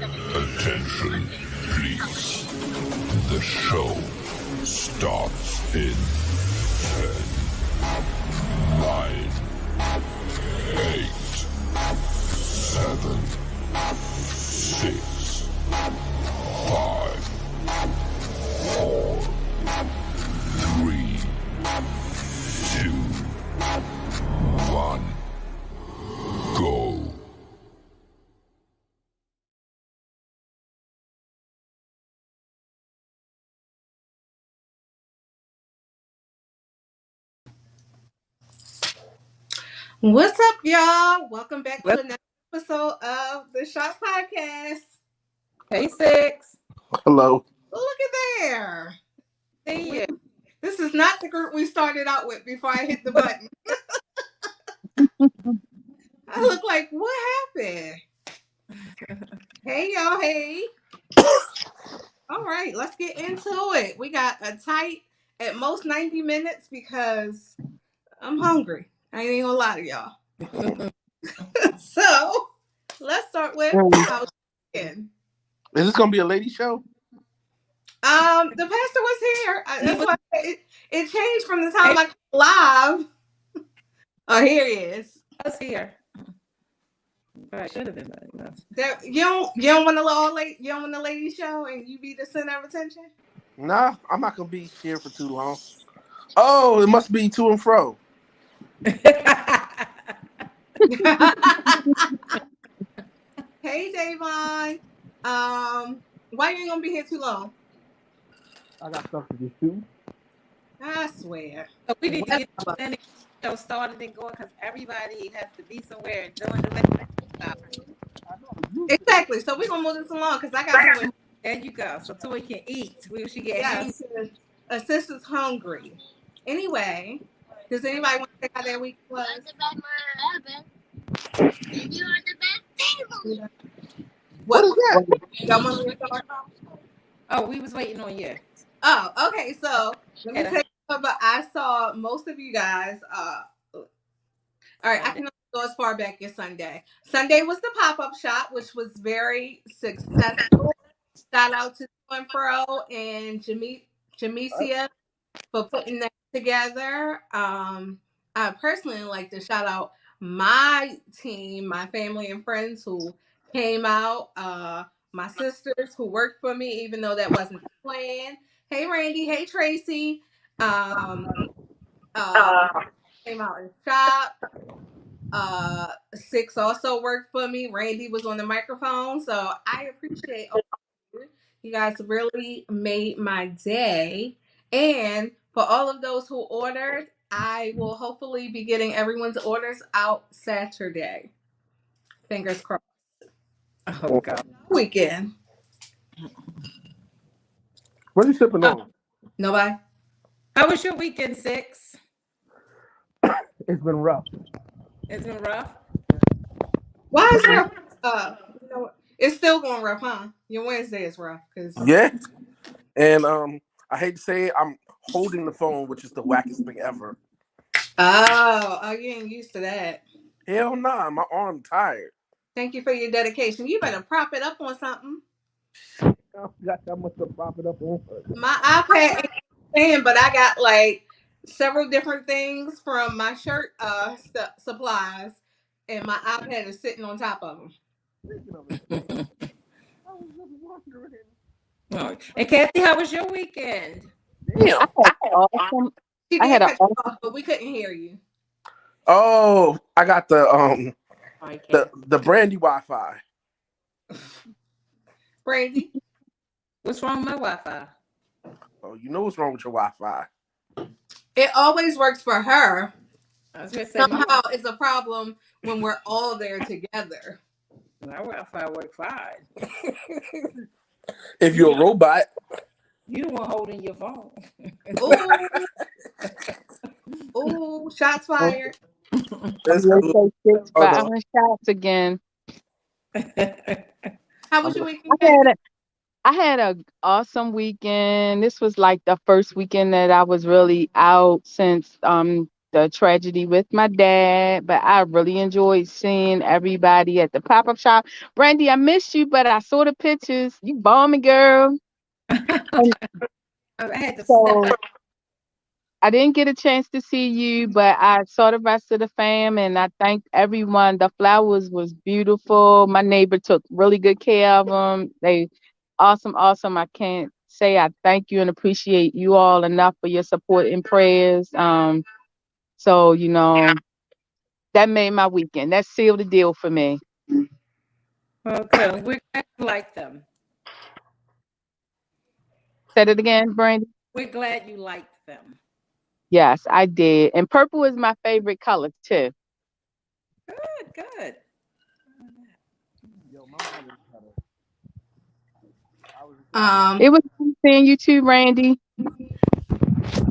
Attention, please. The show starts in 10, 9, 8, 7, 6, 5, 4, 3, 2, 1, go. What's up, y'all? Welcome back to another episode of the Shop Podcast. Hey, Six. Hello. Look at there. See you. This is not the group we started out with before I hit the button. I look like, what happened? Hey, y'all. Hey. All right, let's get into it. We got a tight, at most 90 minutes because I'm hungry. I ain't even gonna lie to y'all. So, let's start with how again. Is this gonna be a lady show? The pastor was here. That's why it changed from the time I came live. Oh, here he is. I was here. I should have been. You don't want to all late. You don't want the lady show, and you be the center of attention. Nah, I'm not gonna be here for too long. Oh, it must be to and fro. Hey, Davon. Why you ain't gonna be here too long? I got stuff to do too. I swear. So we need to get the show started and going because everybody has to be somewhere and join the lady. Exactly. So we're gonna move this along because I got to. There you go. So we can eat. We should get a sister's hungry. Anyway, does anybody want to say how their week was? What is that? Y'all want to start? Oh, we was waiting on you. Oh, okay. So let me tell you about. I saw most of you guys. All right, I can only go as far back as Sunday. Sunday was the pop-up shop, which was very successful. Shout out to and Pro and Jamesia for putting that together. I personally like to shout out my team, my family and friends who came out. My sisters who worked for me, even though that wasn't the plan. Hey Randy, hey Tracy. Came out and shop. Six also worked for me. Randy was on the microphone, so I appreciate all of you. You guys really made my day. And for all of those who ordered, I will hopefully be getting everyone's orders out Saturday. Fingers crossed. Oh God. Weekend. What are you sipping on? Nobody. How was your weekend, Six? It's been rough. It's been rough. Why is it rough? It's still going rough, huh? Your Wednesday is rough because Yeah. And I hate to say it, I'm holding the phone, which is the wackest thing ever. Oh, you ain't used to that. Hell nah, my arm tired. Thank you for your dedication. You better prop it up on something. I got that much to prop it up on. My iPad ain't saying, but I got like several different things from my shirt supplies, and my iPad is sitting on top of them. I was just wondering. Oh. And Kathy, how was your weekend? Damn. Awesome. She did cut you off, but we couldn't hear you. Oh, I got the Brandy Wi-Fi. Brandy, what's wrong with my Wi-Fi? Oh, you know what's wrong with your Wi-Fi. It always works for her. I was gonna say somehow it's a problem when we're all there together. My Wi-Fi works fine. If you're a robot. You the one holding your phone. Ooh, shots fired. Let's say 6 violent shots again. How was your weekend? I had an awesome weekend. This was like the first weekend that I was really out since the the tragedy with my dad, but I really enjoyed seeing everybody at the pop-up shop. Brandy, I missed you, but I saw the pictures. You balmy girl. And I had to step so out. I didn't get a chance to see you, but I saw the rest of the fam and I thanked everyone. The flowers was beautiful. My neighbor took really good care of them. They awesome, awesome. I can't say I thank you and appreciate you all enough for your support and prayers. So that made my weekend. That sealed the deal for me. Well, good. We're glad you like them. Said it again, Brandy. We're glad you liked them. Yes, I did. And purple is my favorite color too. Good, good. Yo, my mom had It was nice seeing you too, Randy.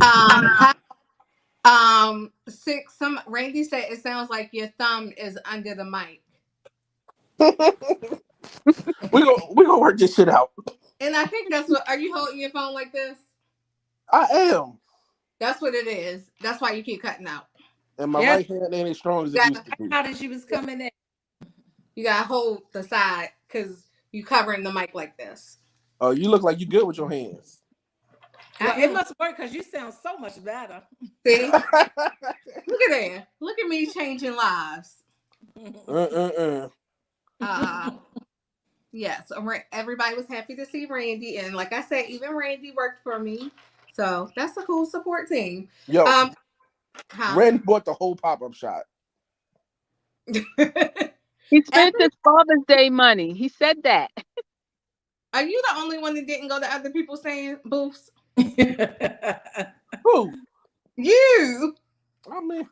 How, six. Some Randy said it sounds like your thumb is under the mic, we gonna work this shit out. and I think that's what. Are you holding your phone like this? I am. That's what it is. That's why you keep cutting out. And my Yeah. right hand ain't as strong as it Yeah. used to be. How did she was coming in? You gotta hold the side because you covering the mic like this. Oh, you look like you good with your hands. Well, it must work because you sound so much better. See, look at that. Look at me changing lives. Yes, everybody was happy to see Randy, and like I said, even Randy worked for me, so that's a cool support team. Yo, Huh? Randy bought the whole pop-up shop. He spent his Father's Day money. He said that. Are you the only one that didn't go to other people's saying booths? Who? You. I mean,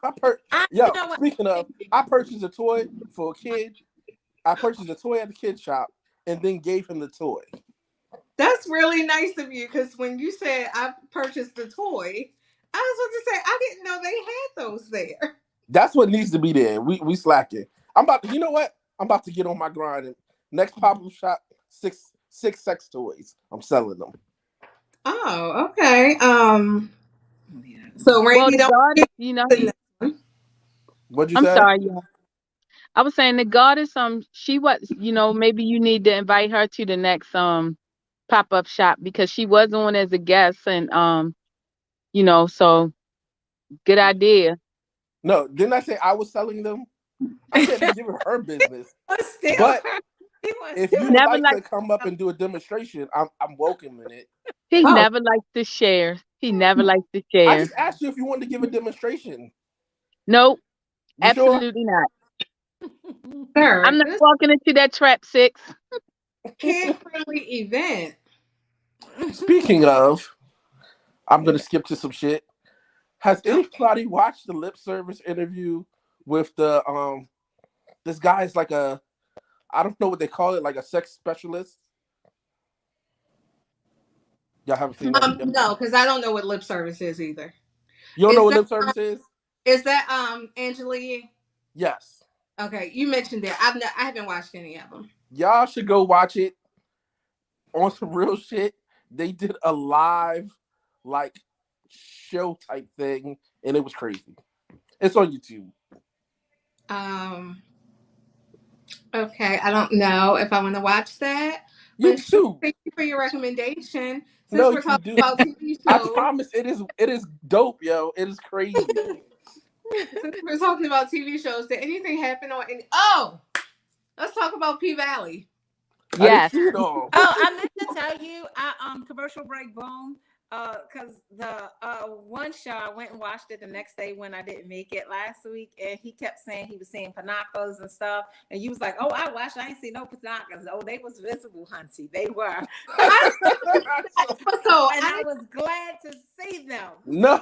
You know what? speaking of, I purchased a toy for a kid. I purchased a toy at the kid shop and then gave him the toy. That's really nice of you, because when you said I purchased the toy, I was going to say I didn't know they had those there. That's what needs to be there. We slacking. You know what? I'm about to get on my grind. And next pop-up shop, six sex toys. I'm selling them. Oh, okay. So Well, Randy the don't. goddess, What'd you I'm say? sorry, yeah. I was saying the goddess, she was, maybe you need to invite her to the next pop-up shop because she was on as a guest and so good idea. No, didn't I say I was selling them? I said to give her business. Still, But if you would Never like to come up and do a demonstration, I'm welcoming it. He Oh. never likes to share. He never likes to I share. just asked you if you wanted to give a demonstration. Nope, You sure? absolutely not. Sir, I'm not this walking into that trap 6. kid-friendly event. Speaking of, I'm gonna skip to some shit. Has anybody watched the lip service interview with the this guy is like I don't know what they call it, like a sex specialist? Y'all haven't seen that? No, because I don't know what lip service is either. You don't Is know what that, lip service is? Is that Angela? Yes. Okay, you mentioned it. I haven't watched any of them. Y'all should go watch it. On some real shit, they did a live like show type thing, and it was crazy. It's on YouTube. Okay, I don't know if I want to watch that, You but sure, do. thank you for your recommendation. Since No, we're you talking do. about TV I shows, promise it is dope, yo. It is crazy. since we're talking about TV shows, did anything happen on any? Oh, let's talk about P Valley. I didn't Yes. see it all. Oh, I meant to tell you, commercial break, boom. Because the one show I went and watched it the next day when I didn't make it last week, and he kept saying he was seeing Panaccas and stuff, and you was like, "Oh, I watched. I ain't see no Panaccas. Oh, they was visible, Hunty. They were." So I was glad to see them. No.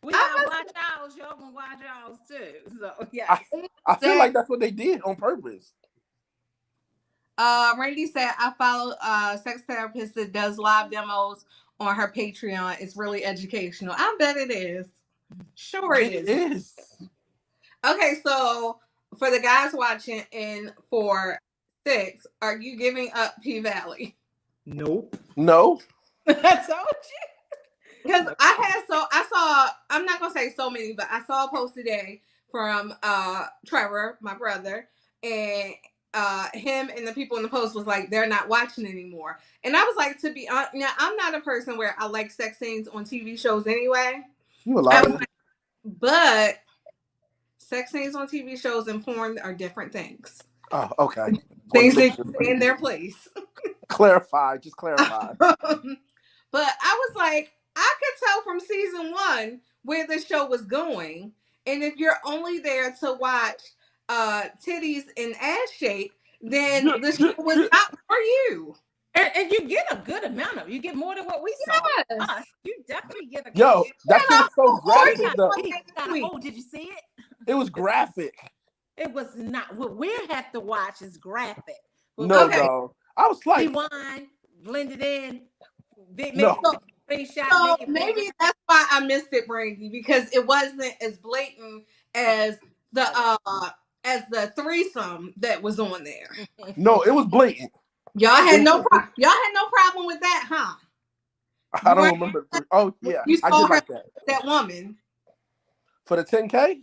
We gotta watch ours. Y'all gonna watch ours too. So yeah. I feel like that's what they did on purpose. Randy said, I follow a sex therapist that does live demos on her Patreon. It's really educational. I bet it is. Sure it is. It is. Okay, so for the guys watching and for 6, are you giving up P Valley? Nope. No. I told you. Because I'm not gonna say so many, but I saw a post today from Trevor, my brother, and him and the people in the post was like they're not watching anymore. And I was like, to be honest, now I'm not a person where I like sex scenes on TV shows anyway. You a I was liar. like, but sex scenes on TV shows and porn are different things. Oh, okay. Things that stay in their place. Clarify. Just clarify. But I was like, I could tell from season 1 where the show was going. And if you're only there to watch titties and ass shake, then the show was not for you. And you get a good amount of. You get more than what we saw. Yes. You definitely get a. Yo, that shit was so graphic though. Oh, did you see it? It was graphic. It was not. What we have to watch is graphic. No, dog. I was like, rewind, blend it in. So maybe that's why I missed it, Brandy, because it wasn't as blatant as the threesome that was on there. No, it was blatant. Y'all had no problem with that, huh? I don't remember. Oh yeah, you I saw did like that. That woman For the 10K.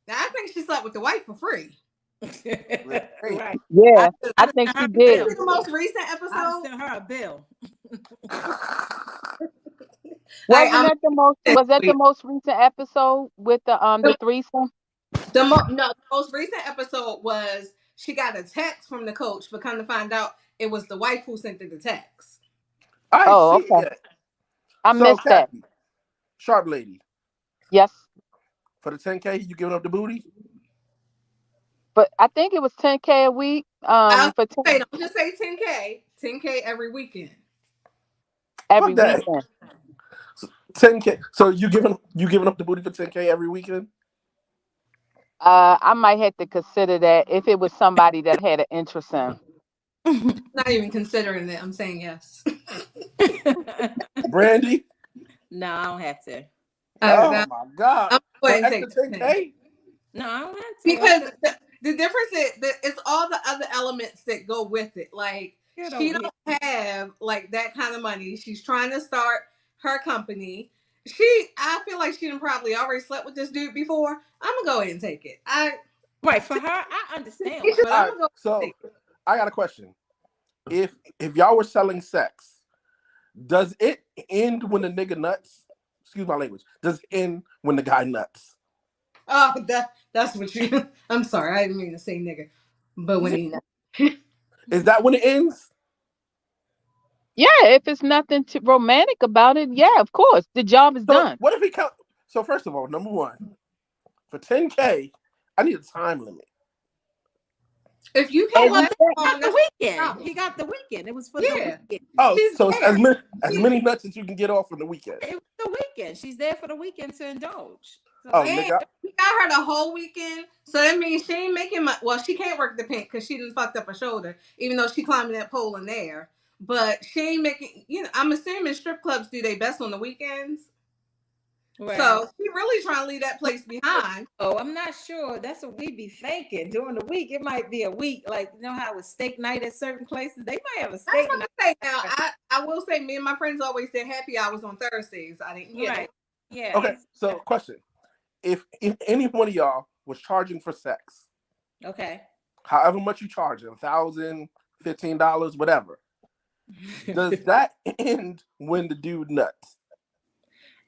I think she slept with the wife for free. Right. Yeah, I think she did. This is the most recent episode. I sent her a bill. Was that the most recent episode with the threesome? The most recent episode was she got a text from the coach, but come to find out it was the wife who sent her the text. Okay. I missed that. Sharp lady. Yes. For the 10K, you giving up the booty? But I think it was 10K a week. Don't just say 10K. 10K every weekend. Every weekend. 10K. So you giving up the booty for 10K every weekend? I might have to consider that if it was somebody that had an interest in. Not even considering that. I'm saying yes. Brandy? No, I don't have to. Oh my God. I'm going to take 10K? No, I don't have to. Because the difference is that it's all the other elements that go with it. Like she don't have like that kind of money. She's trying to start her company. I feel like she done probably already slept with this dude before. I'm gonna go ahead and take it. Right, for her, I understand. But I'm gonna go take it. I got a question. If y'all were selling sex, does it end when the nigga nuts? Excuse my language. Does it end when the guy nuts? Oh, that's what you. I'm sorry, I didn't mean to say nigga, but when he nuts. Is that when it ends? Yeah, if it's nothing too romantic about it, yeah, of course, the job is done. What if he count? So first of all, number one, for 10K, I need a time limit. If you can't, he got the weekend. He got the weekend. It was for the weekend. Oh, so it's as many nuts as you can get off in the weekend. It was the weekend. She's there for the weekend to indulge. So he got her the whole weekend. So that means she ain't making much. Well, she can't work the pink because she done fucked up her shoulder, even though she climbing that pole in there. But she ain't making. I'm assuming strip clubs do their best on the weekends. Right. So she really trying to leave that place behind. Oh, I'm not sure. That's what we be thinking. During the week, it might be a week. Like, you know how it's steak night at certain places? They might have a steak night. Now, I will say, me and my friends always did happy hours on Thursdays. I didn't get it. Yeah. Okay, so question. If any one of y'all was charging for sex, okay, however much you charge, $1,000, $15, whatever, does that end when the dude nuts?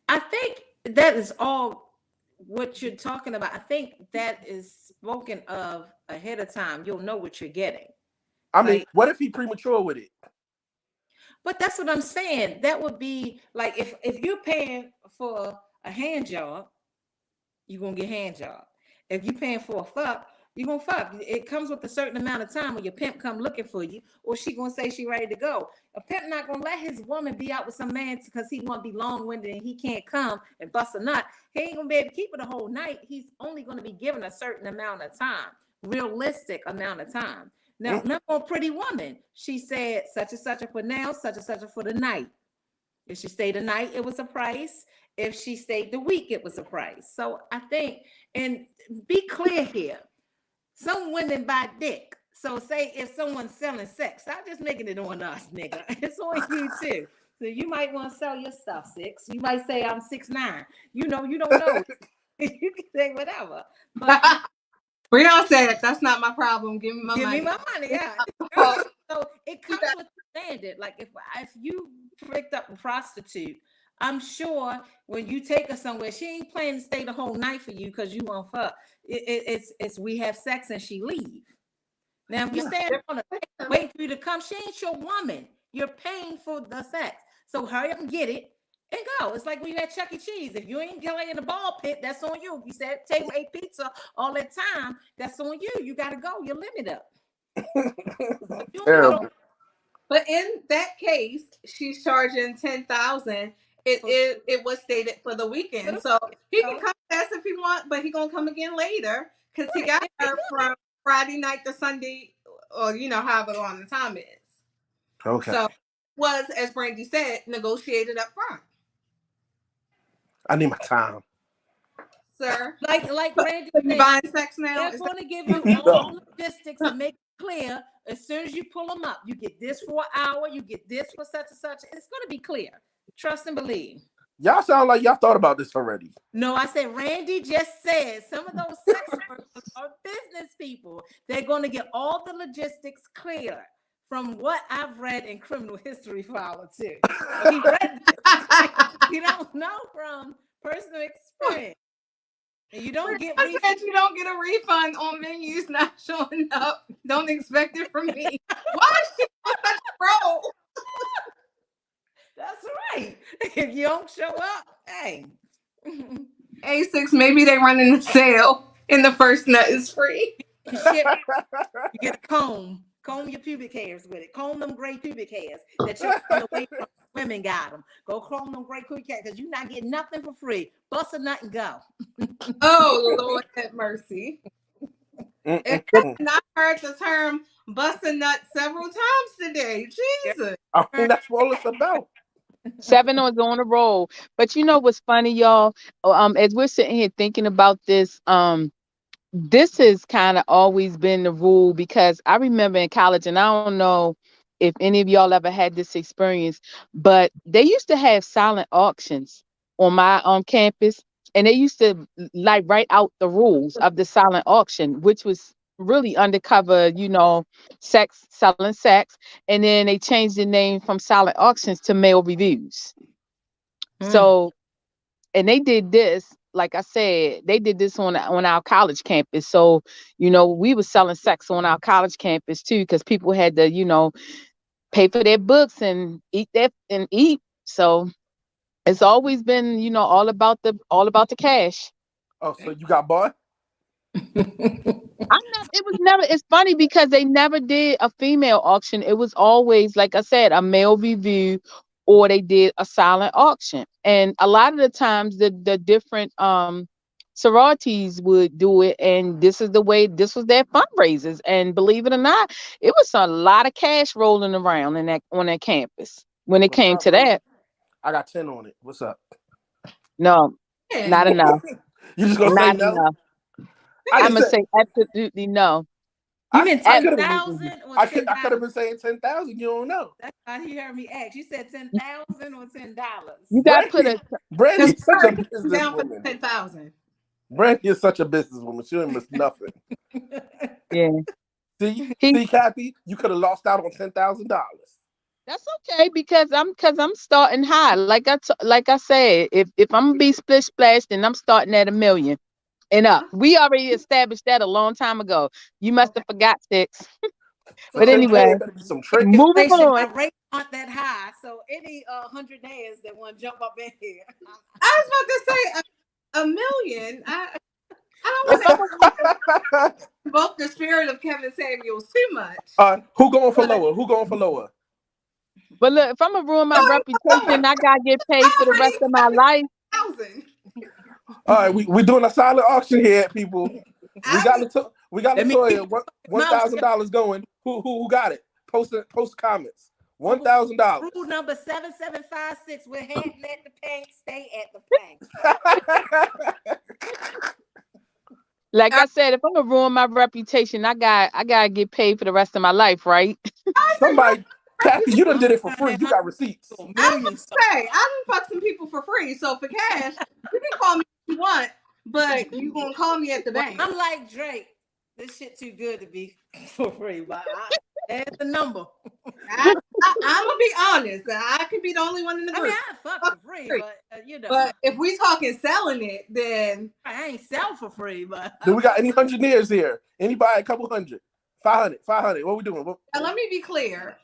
I think that is all what you're talking about. I think that is spoken of ahead of time. You'll know what you're getting. I mean, what if he premature with it? But that's what I'm saying. That would be like if you're paying for a hand job, you're gonna get hand job. If you're paying for a fuck, you're gonna fuck. It comes with a certain amount of time when your pimp come looking for you, or she gonna say she ready to go. A pimp not gonna let his woman be out with some man because he want to be long-winded and he can't come and bust a nut. He ain't gonna be able to keep it the whole night. He's only gonna be given a certain amount of time, realistic amount of time. Now, not on Pretty Woman. She said such and such for now, such and such for the night. If she stayed the night, it was a price. If she stayed the week, it was a price. So I think, and be clear here, some women buy dick. So say if someone's selling sex, stop just making it on us, nigga. It's on you too. So you might want to sell your stuff, 6. You might say I'm 6'9". You know, you don't know. You can say whatever. But Breon said, "That's not my problem. Give me my give money." me my money, yeah. Oh, So it comes with the standard. Like if you picked up a prostitute, I'm sure when you take her somewhere, she ain't planning to stay the whole night for you because you want fuck. It's we have sex and she leave. Now if you stand on a wait for you to come, she ain't your woman. You're paying for the sex. So hurry up and get it and go. It's like when you at Chuck E. Cheese. If you ain't going in the ball pit, that's on you. If you said table ate pizza all that time, that's on you. You gotta go. Your limit up. Terrible. but in that case, she's charging 10,000. It was stated for the weekend, so he can come fast if he want, but he gonna come again later because he got her from Friday night to Sunday, or however long the time is. Okay. So was, as Brandy said, negotiated up front. I need my time. Sir, Like Brandy so you said, buying sex now? they're Is going to give you No. all the logistics and make it clear. As soon as you pull them up, you get this for an hour, you get this for such and such. It's going to be clear. Trust and believe. Y'all sound like y'all thought about this already. No, I said Randy just said some of those sex workers are business people. They're going to get all the logistics clear from what I've read in criminal history file too. He read this. You don't know from personal experience. And you don't get I said you don't get a refund on menus not showing up. Don't expect it from me. Why is she on such a roll? That's right. If you don't show up, hey. A6, maybe they running a sale and the first nut is free. Shit, you get a comb your pubic hairs with it. Comb them gray pubic hairs that your away from women got them. Go comb them gray pubic hairs because you're not getting nothing for free. Bust a nut and go. Oh, Lord have mercy. If I have not heard the term bust a nut several times today, Jesus. I mean, that's what it's about. 7 on a roll. But you know what's funny, y'all? As we're sitting here thinking about this, this has kind of always been the rule because I remember in college, and I don't know if any of y'all ever had this experience, but they used to have silent auctions on my campus, and they used to like write out the rules of the silent auction, which was really undercover, selling sex, and then they changed the name from silent auctions to mail reviews. So, and they did this, like I said, they did this on our college campus. So, we were selling sex on our college campus too, because people had to, pay for their books and eat that and eat. So it's always been, all about the cash. Oh, so you got bought? It's funny because they never did a female auction. It was always, like I said, a male review, or they did a silent auction. And a lot of the times the different sororities would do it, and this was their fundraisers. And believe it or not, it was a lot of cash rolling around on that campus when it came to that. I got 10 on it. What's up? No, not enough. You just gonna say Not no? enough. I'm gonna say absolutely no. You meant I 10,000 or I 10,000? could have been saying 10,000. You don't know. That's how you heard me ask. You said 10,000 or $10. You gotta put a Brandy is such a Down for businesswoman. 10,000. Brandy is such a businesswoman. She ain't miss nothing. yeah. See, Kathy, you could have lost out on $10,000. That's okay because I'm starting high. Like I said, if I'm gonna be splish splash, then I'm starting at $1 million and up. We already established that a long time ago. You must have forgot 6. But anyway, Some tricking. moving on. My rates aren't that high, so any 100 days that want to jump up in here. I was about to say $1 million. I don't want to invoke the spirit of Kevin Samuels too much. Who going for lower? But look, if I'm gonna ruin my reputation, I gotta get paid for the rest of my life. 1,000. All right, we doing a silent auction here, people. We got Latoya $1,000 going. Who got it? Post comments. $1,000. Rule number 7756: we're let the paint stay at the paint. Like I said, if I'm gonna ruin my reputation, I gotta get paid for the rest of my life, right? Kathy, you done did it for free. You got receipts. I was gonna say, I done fuck some people for free. So for cash, you can call me if you want, but you gonna call me at the bank. I'm like Drake. This shit too good to be for free, but there's the number. I'm gonna be honest. I could be the only one in the group. I mean, I fuck for free, but you know. But if we talking selling it, then I ain't sell for free. But do we got any engineers here? Anybody? A couple hundred, 500, 500. What we doing? let me be clear.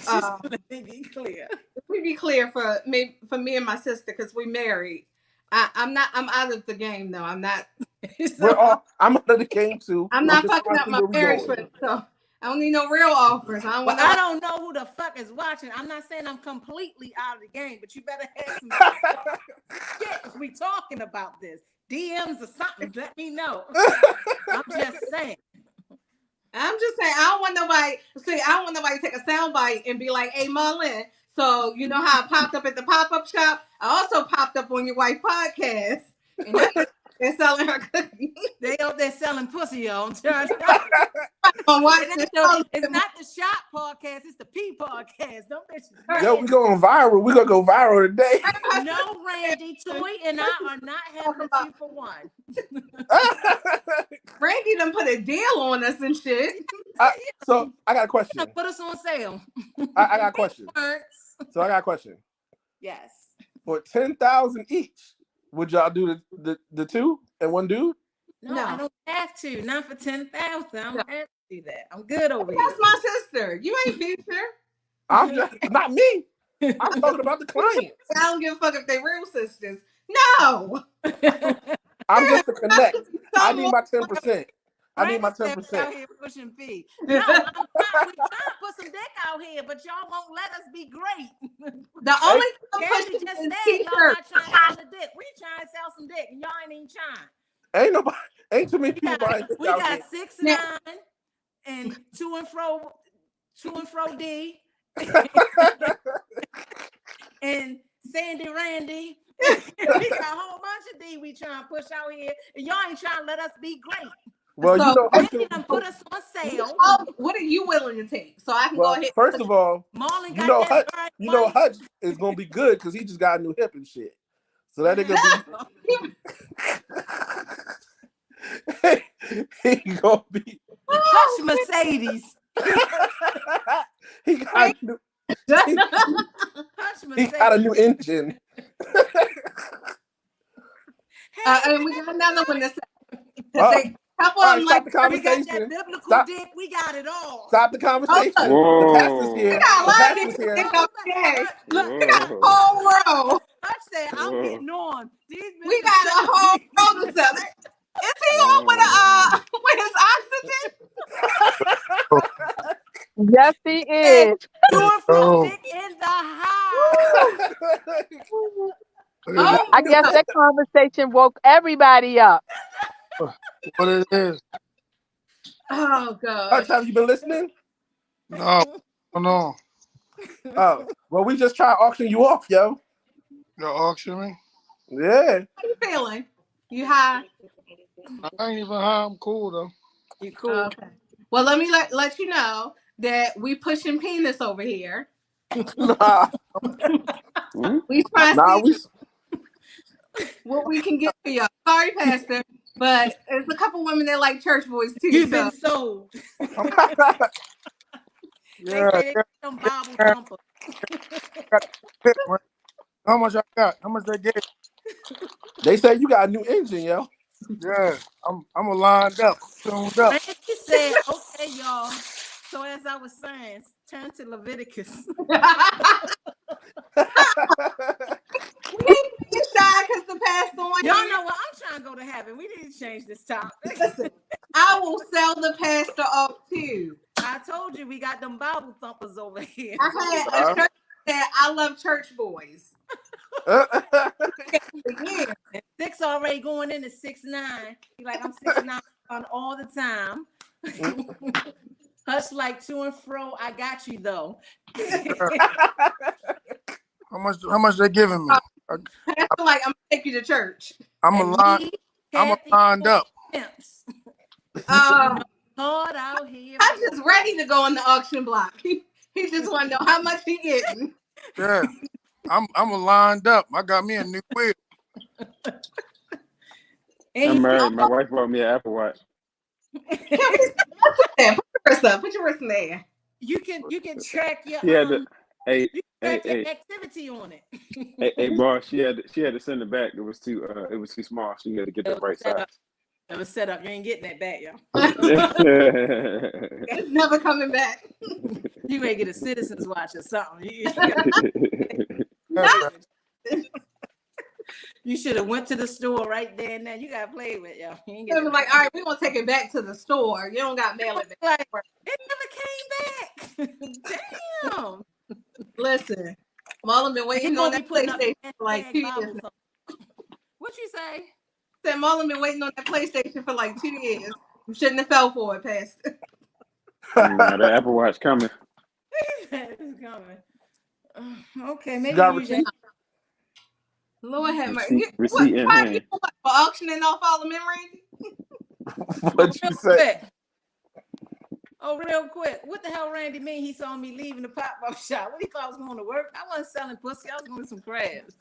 Let me be clear. Let me be clear for me and my sister because we married. I'm out of the game though. I'm not. I'm out of the game too. I'm not fucking up my marriage, so I don't need no real offers. I don't know who the fuck is watching. I'm not saying I'm completely out of the game, but you better have some shit if we talking about this. DMs or something, let me know. I'm just saying. I don't want nobody to take a soundbite and be like, "Hey, Marlon, so you know how I popped up at the pop-up shop? I also popped up on your wife podcast." And they're selling her cookies. They out there selling pussy, y'all. It's not the shop podcast, it's the P podcast. Don't bitches. Yo, we going viral. We're gonna go viral today. No, Randy, Toy and I are not having a 2-for-1. Randy done put a deal on us and shit. So I got a question. Put us on sale. I got a question. So I got a question. Yes. For 10,000 each, would y'all do the two and one dude? No, I don't have to. Not for 10,000. I don't have to do that. I'm good over here. That's my sister. You ain't future. I'm just not me. I'm talking about the clients. I don't give a fuck if they real sisters. No. I'm just a connect. I need my 10%. I need my 10%. Out here pushing P. No, we trying to put some dick out here, but y'all won't let us be great. The only thing I'm Gary pushing just is said y'all not trying to sell the dick. We trying to sell some dick, and y'all ain't even trying. Ain't too many people buying dick We out got here. 6ix9ine and to and fro D and Sandy Randy. We got a whole bunch of D we trying to push out here, and y'all ain't trying to let us be great. Well, so, you know, Randy done put us on sale. What are you willing to take? So I can go ahead. First of all, Marlon you know Hutch is gonna be good because he just got a new hip and shit. So that nigga he gonna be Hutch Mercedes. he got a new engine. And we got another one to say. Couple of them like the conversation. We got that biblical dick. We got it all. Stop the conversation. Whoa. The pastor's here. We got a lot of The pastor's dick here. up there. Look, we got a whole row. Hutch said, "I'm getting on." We got a whole row to sell. Is he on with his oxygen? Yes, he is. Doing from dick in the house. I guess that conversation woke everybody up. What it is? Oh God! Hutch, have you been listening? No. Oh, well, we just try to auction you off, yo. You're auctioning? Yeah. How you feeling? You high? I ain't even high. I'm cool though. You cool? Okay. Well, let me let you know that we pushing penis over here. Nah. We trying to see what we can get for y'all. Sorry, Pastor, but there's a couple women that like church boys too. You've been sold. Yeah. They say they some Bible thumper. How much I got? How much they get? They said you got a new engine, yo. Yeah. I'm lined up. Tuned up. Randy said, "Okay, y'all." So as I was saying, turn to Leviticus. We get shy because the pastor on. Y'all know what? I'm trying to go to heaven. We need to change this topic. Listen, I will sell the pastor off too. I told you we got them Bible thumpers over here. I had a church that I love church boys. Yeah. 6 already going into 6'9". He like, I'm 6'9" on all the time. Hush like to and fro. I got you though. How much they giving me? Pastor like, I'm gonna take you to church. I'm lined up. Hard out here. I'm just ready to go on the auction block. He He just want to know how much he getting. Yeah, I'm lined up. I got me a new wheel. I'm married. My wife bought me an Apple Watch. Put your wrist up. Put your wrist in there. You can track your Hey, activity on it. hey, boss. She had to send it back. It was too small. She had to get the right size. It was set up. You ain't getting that back, y'all. It's never coming back. You may get a Citizens Watch or something. You should have went to the store right there and then. You got to play with y'all. You ain't It was like, all right, we're going to take it back to the store. You don't got to mail it back. Like, it never came back. Damn. Listen, Marlon been waiting on that PlayStation for like 2 years now. What you say? Said Marlon been waiting on that PlayStation for like 2 years. You shouldn't have fell for it, Pastor. Nah, the Apple Watch coming. It's coming. Okay, maybe got you receipt? Lord have mercy. Receipt in hand. For auctioning off all of them, Randy? What'd you say? Real quick. What the hell Randy mean? He saw me leaving the pop-up shop. What he thought I was going to work? I wasn't selling pussy. I was going to some crabs.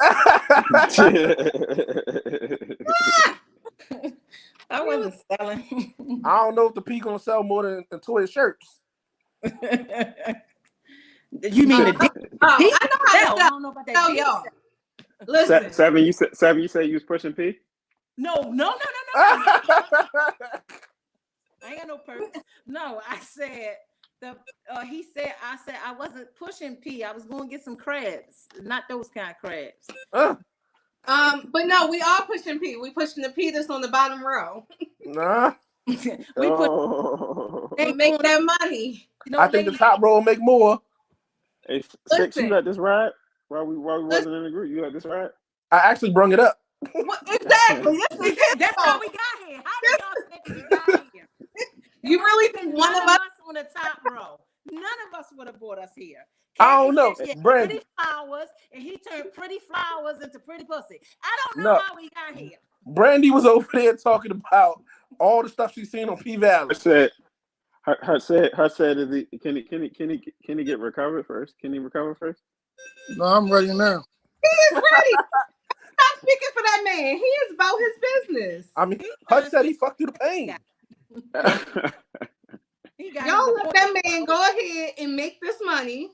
I wasn't selling. I don't know if the P gonna sell more than toy shirts. You mean the dick? I know how to sell. I don't know about that. Y'all. Listen. Seven, you say you was pushing P? No. I ain't got no purpose. No, I said I said I wasn't pushing P. I was going to get some crabs, not those kind of crabs. But no, we are pushing P. We pushing the P that's on the bottom row. Nah. We make that money. You know, I think the top row will make more. Hey, Six, you let this ride? While we wasn't in the group, you let this ride? I actually brung it up. Well, exactly. That's how we got here. How did y'all think we got here? You really think one of us on the top row? None of us would have brought us here. I don't know. Brandy. Pretty flowers, and he turned pretty flowers into pretty pussy. I don't know how we got here. Brandy was over there talking about all the stuff she's seen on P Valley. Her said, can he get recovered first? Can he recover first? No, I'm ready now. He is ready. Stop speaking for that man. He is about his business. I mean, Hutch said he fucked through the pain. Y'all let that man go ahead and make this money.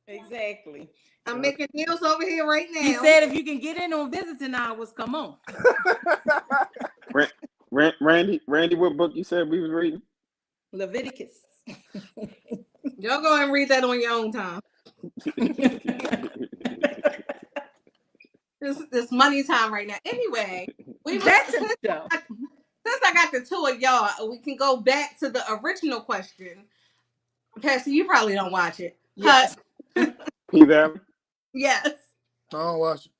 Exactly. I'm making deals over here right now. He said if you can get in on visiting hours, come on. Randy, what book you said we was reading? Leviticus. Y'all go and read that on your own time. This money time right now. Anyway, since I got the two of y'all, we can go back to the original question. Pastor, you probably don't watch it. Yes. P Valley? Yes. I don't watch it.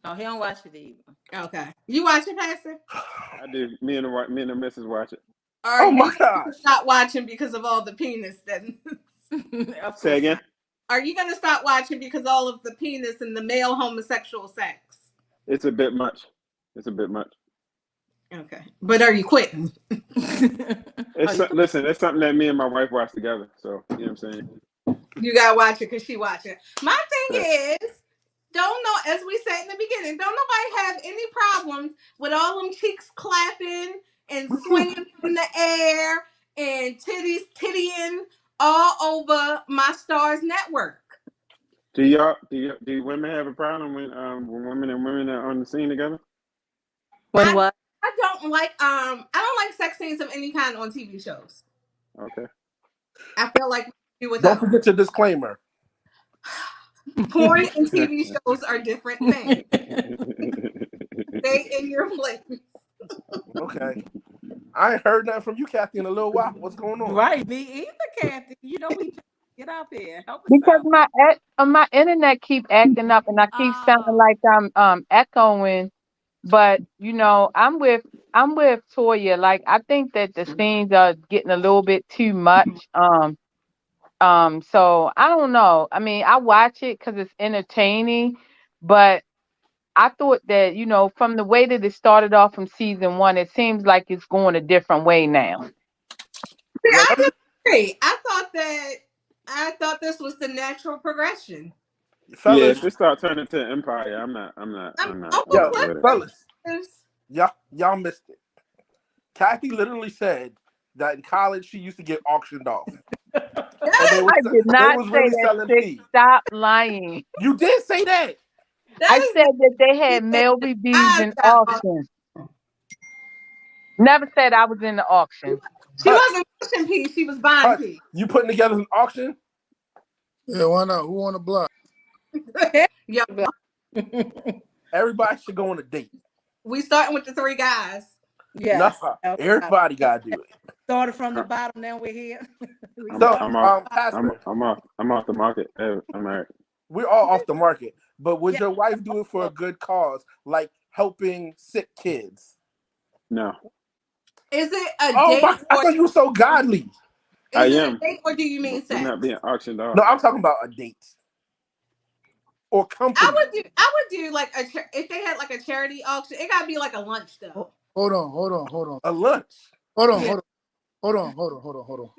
Oh, he don't watch it either. Okay. You watch it, Pastor? I do. Me and the missus watch it. All right, oh my gosh. Stop watching because of all the penis then. Say again? Are you going to stop watching because all of the penis and the male homosexual sex? It's a bit much. Okay. But are you quitting? Listen, it's something that me and my wife watch together. So, you know what I'm saying? You got to watch it because she watch it. My thing is, as we said in the beginning, don't nobody have any problems with all them cheeks clapping and swinging in the air and tittying all over my Stars network. Do women have a problem when women and women are on the scene together? When what? I don't like sex scenes of any kind on TV shows. Okay. I feel like don't forget your disclaimer. Porn and TV shows are different things. Stay in your place. Okay. I ain't heard nothing from you, Kathy, in a little while. What's going on? Right, me either, Kathy. You know we get out there. Help us Because out. my internet keep acting up and I keep sounding like I'm echoing. But I'm with Toya. Like I think that the scenes are getting a little bit too much. So I don't know. I mean, I watch it because it's entertaining, but I thought that, from the way that it started off from season 1, it seems like it's going a different way now. I disagree. I thought that I thought this was the natural progression. Yeah, Fellas, if it start turning to an empire, I'm not Uncle yo, with it. fellas, Cliff. y'all missed it. Kathy literally said that in college she used to get auctioned off, and That I did they not was say really that. selling Six. pee. Stop lying. You did say that. I is said that they he had said male that reviews I in got auctions. Never said I was in the auction. She Hut, wasn't pushing pee, she was buying Hut, pee. you putting together an auction? Yeah, why not? Who on the block? Yo, Everybody should go on a date. we starting with the 3 guys. Yes. Nah, everybody gotta do it. Started from the bottom, now we're here. We I'm So, started- off. Pastor, I'm off the market. I'm married. we're all off the market, but would Yeah. your wife do it for a good cause, like helping sick kids? No, Is it a Oh date my! I or thought you were so godly. I is it a am. date or do you mean We're sex? not being auctioned off. No, I'm talking about a date or company. I would do like if they had like a charity auction. It gotta be like a lunch though. Hold on. A lunch. Hold on.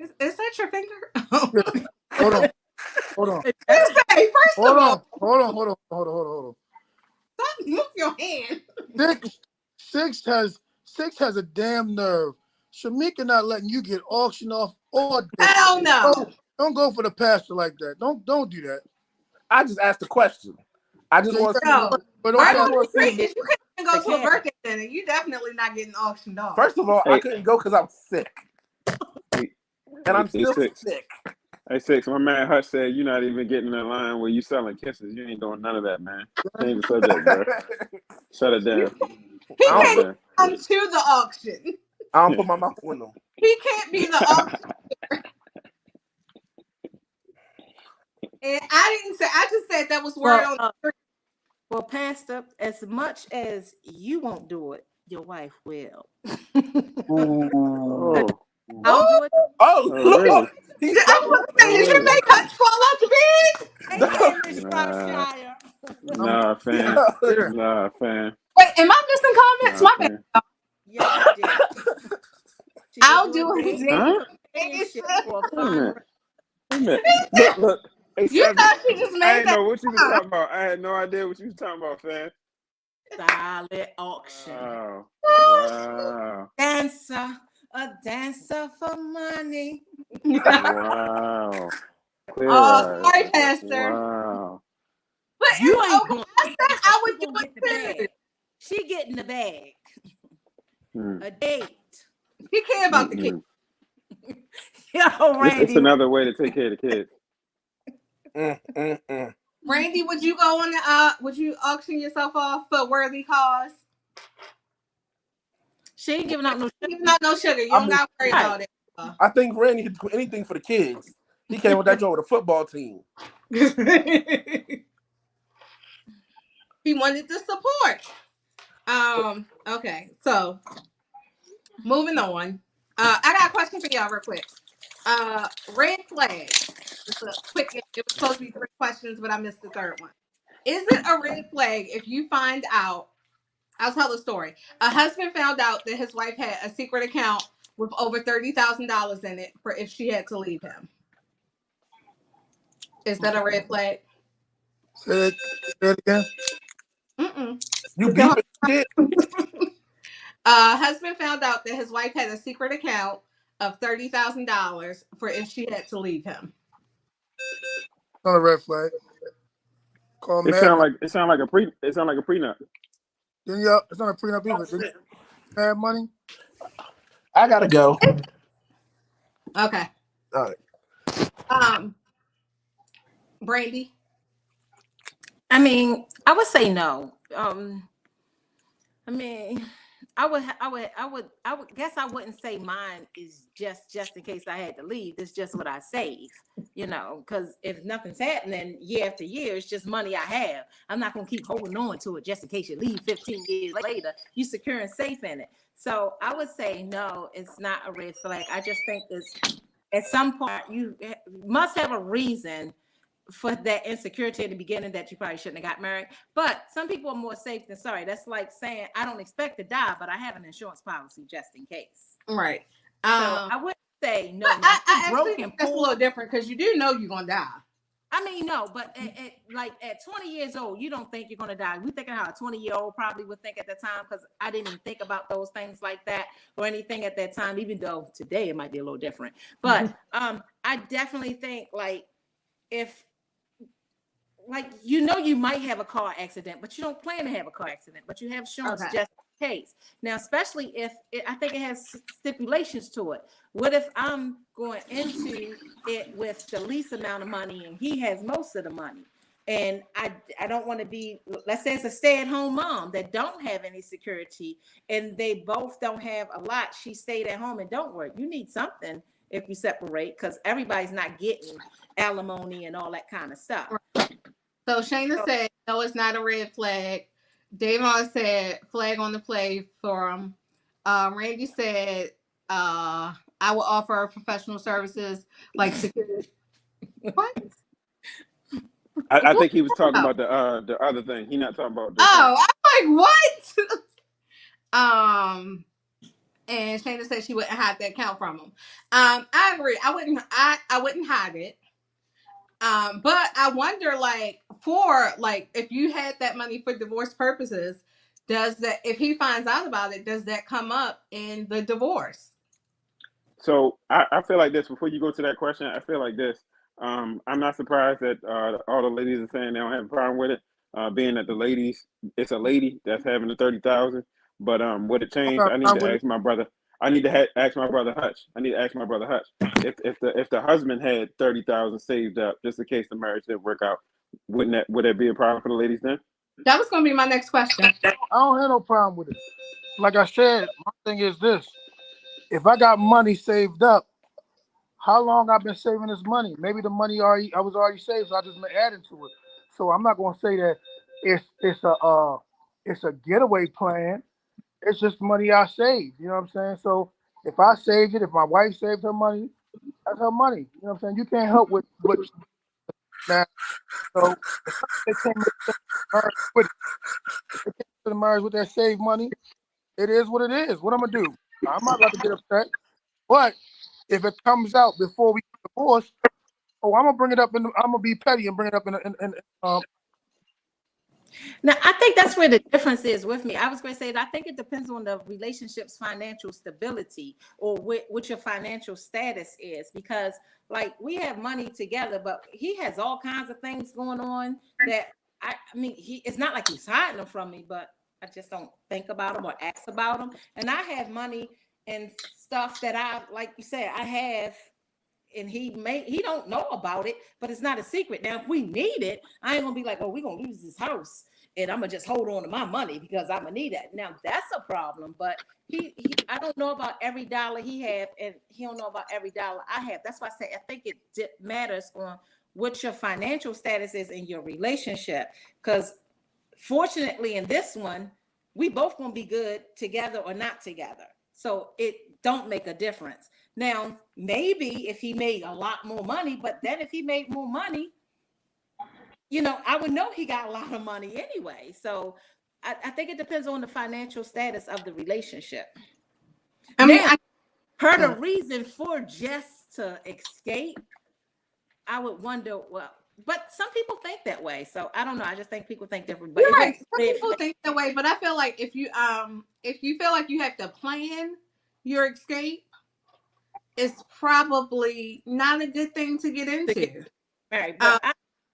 Is that your finger? Yeah, hold on. Say, first of all, Hold on. stop, move your hand. Six has a damn nerve. Shamika not letting you get auctioned off all day. Hell no. Don't go for the pastor like that. Don't do that. I just asked a question. I just want to see. No. But don't I Are just you want to see. serious? You couldn't even go The to a cat. birthday dinner. You definitely not getting auctioned off. First of all, I Hey. couldn't go because I'm sick, Hey, and I'm hey, still Six. sick. Hey, Six. My man Hutch said you're not even getting in line where you selling kisses. You ain't doing none of that, man. Change the subject, bro. Shut it down. He I can't don't, come to the auction. I don't put my mouth on them. He can't be the auction. And I didn't say. I just said that was word Well, on the street. well, Pastor, as much as you won't do it, your wife will. Oh, I'll do it. Oh, really? Lord. He's I was gonna say, did you really? make Hutch fall off the bed? Amen, Miss Nah. Shropshire. Nah, fam. Yeah. Nah, fam. Wait, am I missing comments? Nah, My bad. fam. Yes, you did. She I'll will do a it date again. Huh? companionship for a Wait a fine minute. price. Wait a minute. Look. Hey, You Seven. thought she just I made didn't that know what you was up. talking about. I had no idea what you was talking about, fam. Silent auction. Wow. Oh, Wow. Dancer, a dancer for money. Wow. Clear Oh, eyes. sorry, Pastor. Wow. But You it's ain't okay. going. I said I would do She gonna get the it too. bag. She getting the bag. Hmm. A date. He care about the kids. Mm-mm. Yo, It's Randy. another way to take care of the kids. Randy, would you go on the would you auction yourself off for a worthy cause? She ain't giving out no sugar. Giving out no sugar. You I don't mean, gotta worry Right. about it. I think Randy could do anything for the kids. He came with that joint with a football team. He wanted the support. Okay, so moving on. I got a question for y'all real quick. Red flag. It's a quick. It was supposed to be 3 questions, but I missed the 3rd one. Is it a red flag if you find out? I'll tell the story. A husband found out that his wife had a secret account with over $30,000 in it for if she had to leave him. Is that a red flag? Say it again. Mm-mm. You beeping shit? Husband found out that his wife had a secret account of $30,000 for if she had to leave him. Not a red flag. Call It mad. sound like a prenup. Then y'all, it's not a prenup either. Then mad money. I gotta go. Okay. All right. Brandy. I mean, I would say no. I mean, I would guess I wouldn't say mine is just in case I had to leave. It's just what I save, because if nothing's happening year after year, it's just money I have. I'm not gonna keep holding on to it just in case you leave 15 years later. You secure and safe in it. So I would say no, it's not a red flag. I just think it's at some point you must have a reason for that insecurity in the beginning that you probably shouldn't have got married. But some people are more safe than sorry. That's like saying I don't expect to die, but I have an insurance policy just in case. Right. So I wouldn't say no. But Now, I if you're actually broke think and that's a poor, little different because you do know you're gonna die. I mean, no, but at 20 years old, you don't think you're gonna die. We thinking how a 20-year-old probably would think at the time, because I didn't even think about those things like that or anything at that time, even though today it might be a little different. But I definitely think like if you might have a car accident, but you don't plan to have a car accident, but you have insurance Okay. just in case. Now, especially if I think it has stipulations to it. What if I'm going into it with the least amount of money and he has most of the money? And I don't want to be, let's say it's a stay-at-home mom that don't have any security and they both don't have a lot. She stayed at home and don't work. You need something if you separate, because everybody's not getting alimony and all that kind of stuff. So Shayna said, no, it's not a red flag. Davon said, flag on the play for him. Randy said, I will offer professional services like security. What? I think he was talking about the other thing. He not talking about this. Oh, I'm like, what? And Shayna said she wouldn't hide that account from him. I agree. I wouldn't hide it. But I wonder, like, if you had that money for divorce purposes, if he finds out about it, does that come up in the divorce? So I feel like this. Before you go to that question, I feel like this. I'm not surprised that all the ladies are saying they don't have a problem with it. Being that it's a lady that's having the 30,000. But would it I change? got I a need problem to with it. ask my brother. I need to ask my brother Hutch. I need to ask my brother Hutch if the husband had 30,000 saved up just in case the marriage didn't work out. Would that be a problem for the ladies then? That was going to be my next question. I don't have no problem with it. Like I said, my thing is this: if I got money saved up, how long I've been saving this money? Maybe the money I was already saved, so I just been adding to it. So I'm not gonna say that it's a getaway plan. It's just money I saved. You know what I'm saying? So if I saved it, if my wife saved her money, that's her money. You know what I'm saying? You can't help with what now. So if they came to the marriage with that saved money, it is what it is. What I'm gonna do? I'm not about to get upset. But if it comes out before we get divorced, oh, I'm gonna bring it up I'm gonna be petty and bring it up Now, I think that's where the difference is with me. I was going to say that I think it depends on the relationship's financial stability or what your financial status is. Because, like, we have money together, but he has all kinds of things going on that I mean, it's not like he's hiding them from me, but I just don't think about them or ask about them. And I have money and stuff that like you said, I have. And he don't know about it, but it's not a secret. Now, if we need it, I ain't gonna be like, oh, we're gonna lose this house and I'm gonna just hold on to my money because I'm gonna need it. Now that's a problem. But he I don't know about every dollar he have, and he don't know about every dollar I have. That's why I say I think it matters on what your financial status is in your relationship. Because fortunately, in this one, we both gonna be good together or not together. So it don't make a difference. Now, maybe if he made a lot more money, but then if he made more money, I would know he got a lot of money anyway. So I think it depends on the financial status of the relationship. I mean, per the reason for just to escape, I would wonder, well, but some people think that way. So I don't know. I just think people think different. But you're right. Some people think that way, but I feel like if you feel like you have to plan your escape, it's probably not a good thing to get into. Right. But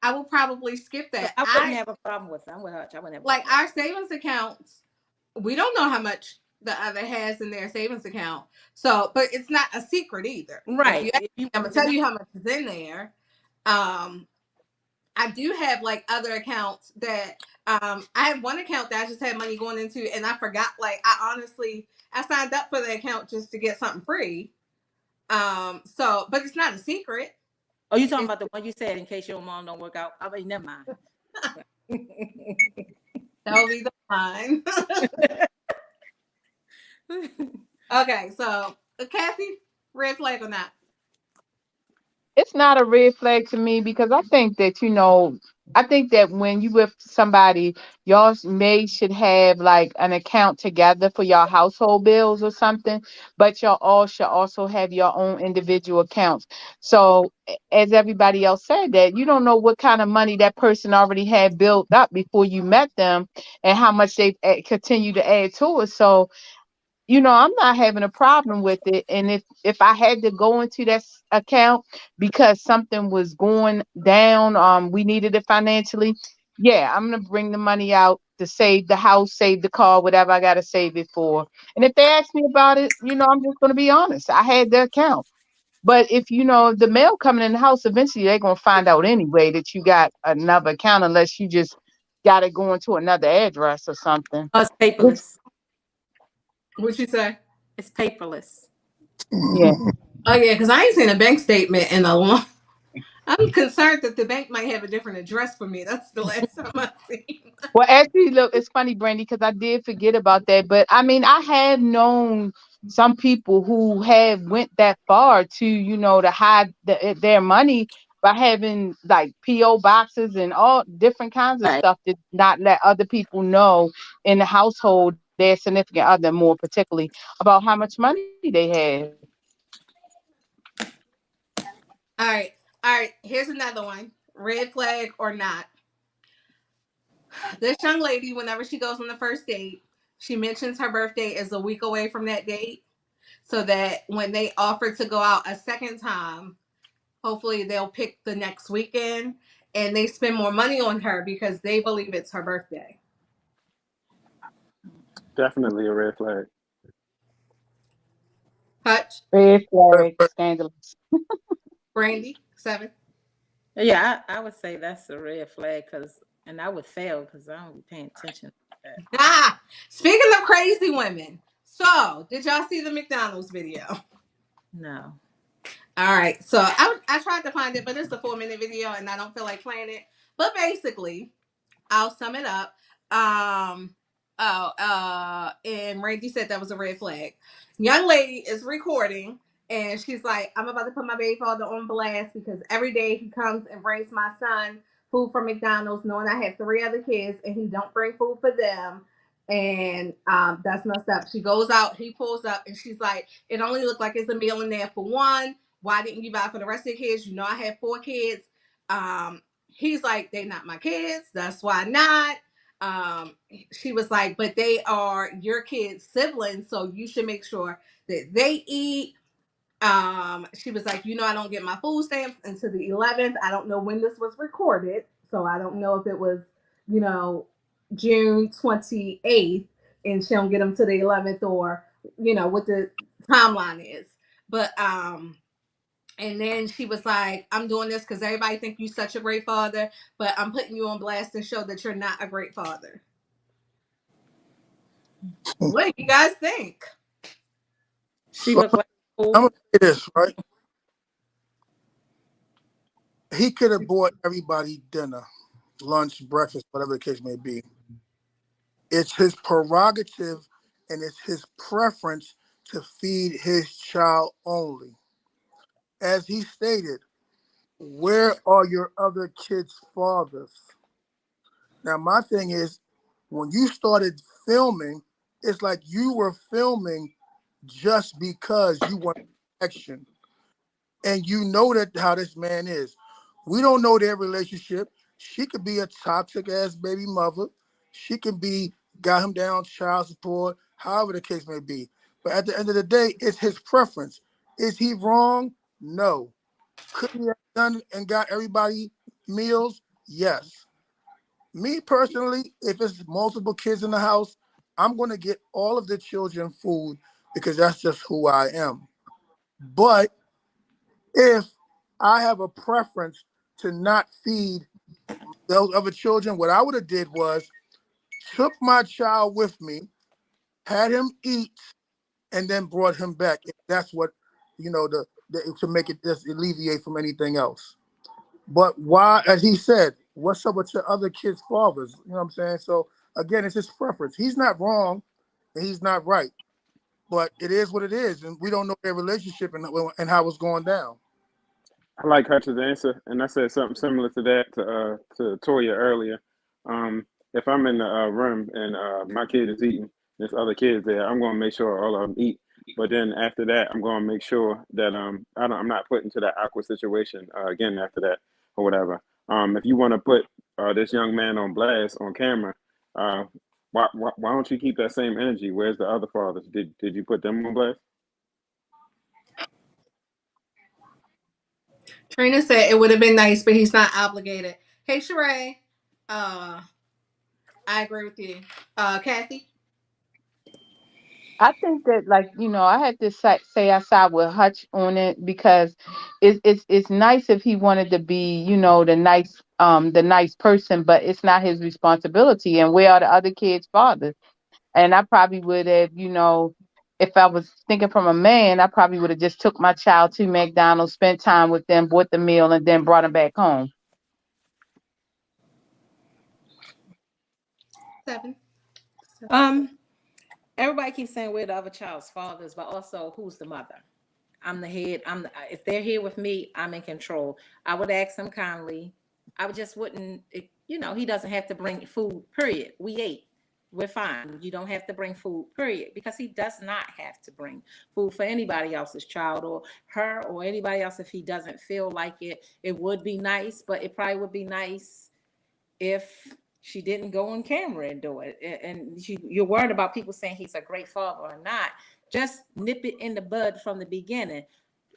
I will probably skip that. I wouldn't have a problem with that. I'm with Hutch. I wouldn't have like our savings accounts. We don't know how much the other has in their savings account. So, but it's not a secret either. Right. I'm gonna tell you how much is in there. I do have like other accounts that I have one account that I just had money going into, and I forgot. Like I signed up for the account just to get something free. So, but it's not a secret. Oh, you talking about the one you said in case your mom don't work out? I mean, never mind. That will be the line. Okay, so Kathy, red flag or not? It's not a red flag to me because I think that I think that when you with somebody, y'all may should have like an account together for your household bills or something, but y'all all should also have your own individual accounts. So as everybody else said, that you don't know what kind of money that person already had built up before you met them and how much they continue to add to it. So I'm not having a problem with it. And if I had to go into that account because something was going down, we needed it financially. Yeah, I'm gonna bring the money out to save the house, save the car, whatever I gotta save it for. And if they ask me about it, I'm just gonna be honest. I had the account. But if the mail coming in the house, eventually they're gonna find out anyway that you got another account, unless you just got it going to another address or something. Oh, it's Which, paperless. What you say? It's paperless. yeah. Oh yeah, because I ain't seen a bank statement in a long. I'm concerned that the bank might have a different address for me. That's the last time I seen. Well, actually, look, it's funny, Brandy, because I did forget about that. But I mean, I have known some people who have went that far to, to hide their money by having like PO boxes and all different kinds of Right. stuff to not let other people know in the household, their significant other, more particularly, about how much money they have. All right. Here's another one. Red flag or not. This young lady, whenever she goes on the first date, she mentions her birthday is a week away from that date, so that when they offer to go out a second time, hopefully they'll pick the next weekend and they spend more money on her because they believe it's her birthday. Definitely a red flag. Hutch, Red flag, scandalous. Brandy, 7. Yeah, I would say that's a red flag and I would fail because I don't be paying attention to that. Ah, speaking of crazy women, so did y'all see the McDonald's video? No. All right, so I tried to find it, but it's a 4-minute video, and I don't feel like playing it. But basically, I'll sum it up. Um, and Randy said that was a red flag. Young lady is recording, and she's like, "I'm about to put my baby father on blast because every day he comes and brings my son food from McDonald's, knowing I have 3 other kids, and he don't bring food for them." And that's messed up. She goes out, he pulls up, and she's like, "It only looked like it's a meal in there for one. Why didn't you buy for the rest of the kids? You know I have 4 kids." He's like, "They not my kids. That's why not." She was like, "But they are your kids' siblings, so you should make sure that they eat." She was like, "I don't get my food stamps until the 11th. I don't know when this was recorded, so I don't know if it was, you know, June 28th, and she don't get them to the 11th, or what the timeline is." But and then she was like, "I'm doing this because everybody think you're such a great father, but I'm putting you on blast to show that you're not a great father." What do you guys think? She So looked like a I'm fool. gonna say this, right? He could have bought everybody dinner, lunch, breakfast, whatever the case may be. It's his prerogative and it's his preference to feed his child only. As he stated, where are your other kids' fathers? Now, my thing is, when you started filming, it's like you were filming just because you want action. And you know that how this man is. We don't know their relationship. She could be a toxic ass baby mother. She can be got him down child support, however the case may be. But at the end of the day, it's his preference. Is he wrong? No. Could he have done and got everybody meals? Yes. Me personally, if it's multiple kids in the house, I'm going to get all of the children food because that's just who I am. But if I have a preference to not feed those other children, what I would have did was took my child with me, had him eat, and then brought him back. If that's what the to make it just alleviate from anything else. But why, as he said, what's up with your other kids' fathers? You know what I'm saying? So again, it's his preference. He's not wrong, and he's not right. But it is what it is, and we don't know their relationship and how it's going down. I like Hutch's answer, and I said something similar to that to Toya earlier. If I'm in the room and my kid is eating, there's other kids there. I'm going to make sure all of them eat. But then after that, I'm going to make sure that I'm not put into that awkward situation again after that or whatever. If you want to put this young man on blast on camera, uh, why don't you keep that same energy? Where's the other fathers? Did you put them on blast? Trina said it would have been nice, but he's not obligated. Hey, Sheree. I agree with you. Kathy. I think that, like, I had to say I side with Hutch on it, because it's nice if he wanted to be, the nice person, but it's not his responsibility. And where are the other kids' fathers? And I probably would have, if I was thinking from a man, I probably would have just took my child to McDonald's, spent time with them, bought the meal, and then brought him back home. 7. Everybody keeps saying we're the other child's fathers, but also who's the mother? I'm the head. If they're here with me, I'm in control. I would ask him kindly. I would just wouldn't, he doesn't have to bring food, period. We ate. We're fine. You don't have to bring food, period. Because he does not have to bring food for anybody else's child or her or anybody else if he doesn't feel like it. It would be nice, but it probably would be nice if she didn't go on camera and do it. And you're worried about people saying he's a great father or not. Just nip it in the bud from the beginning.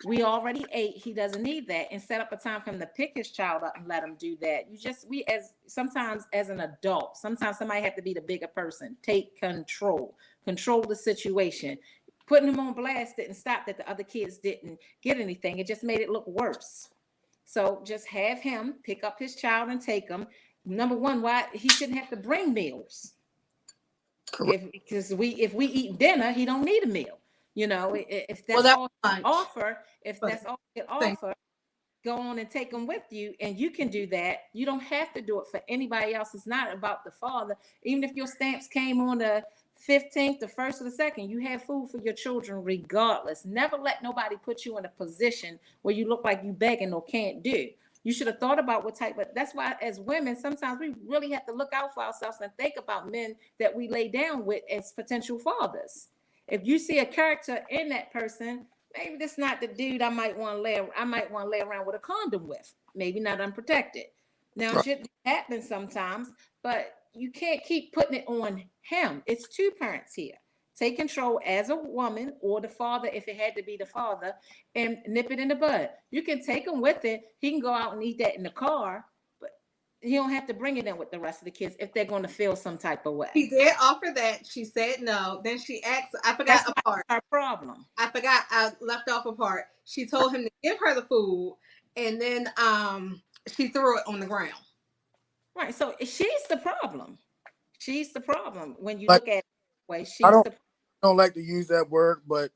We already ate. He doesn't need that. And set up a time for him to pick his child up and let him do that. Sometimes as an adult, sometimes somebody have to be the bigger person. Take control the situation. Putting him on blast didn't stop that the other kids didn't get anything. It just made it look worse. So just have him pick up his child and take him. Number one, why he shouldn't have to bring meals. If we eat dinner, he don't need a meal. If that's all he offer, go on and take them with you, and you can do that. You don't have to do it for anybody else. It's not about the father. Even if your stamps came on the 15th, the 1st, or the 2nd, you have food for your children regardless. Never let nobody put you in a position where you look like you begging or can't do. You should have thought about what type, but that's why as women, sometimes we really have to look out for ourselves and think about men that we lay down with as potential fathers. If you see a character in that person, maybe that's not the dude I might want to lay around with a condom with. Maybe not unprotected. Now, shit happens sometimes, but you can't keep putting it on him. It's two parents here. Take control as a woman or the father, if it had to be the father, and nip it in the bud. You can take him with it. He can go out and eat that in the car, but he don't have to bring it in with the rest of the kids if they're going to feel some type of way. He did offer that. She said no. Then she asked, I forgot a part. Our problem. I left off a part. She told him to give her the food, and then she threw it on the ground. Right. So she's the problem. She's the problem when you look at it that way. I don't like to use that word, but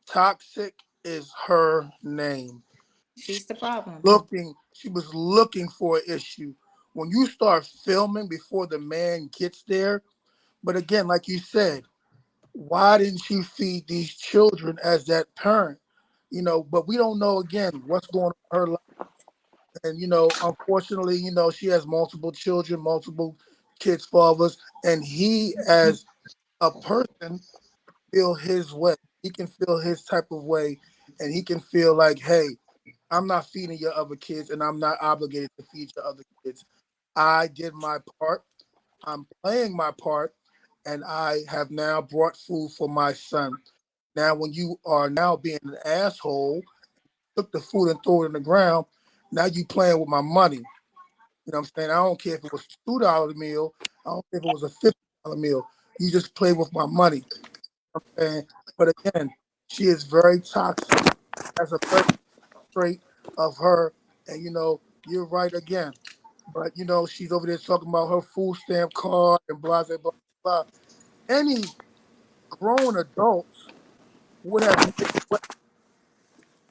toxic is her name. She's the problem. She was looking for an issue. When you start filming before the man gets there, but again, like you said, why didn't you feed these children as that parent? But we don't know again what's going on in her life. And unfortunately, she has multiple children, multiple kids' fathers, and he as a person feel his way. He can feel his type of way, and he can feel like, hey, I'm not feeding your other kids, and I'm not obligated to feed your other kids. I did my part. I'm playing my part, and I have now brought food for my son. Now, when you are now being an asshole, took the food and threw it in the ground, now you playing with my money. You know what I'm saying? I don't care if it was $2 a meal. I don't care if it was a $50 meal. You just play with my money. But again, she is very toxic. That's a very trait of her. And you're right again. But she's over there talking about her food stamp card and blah blah blah blah. Any grown adults would have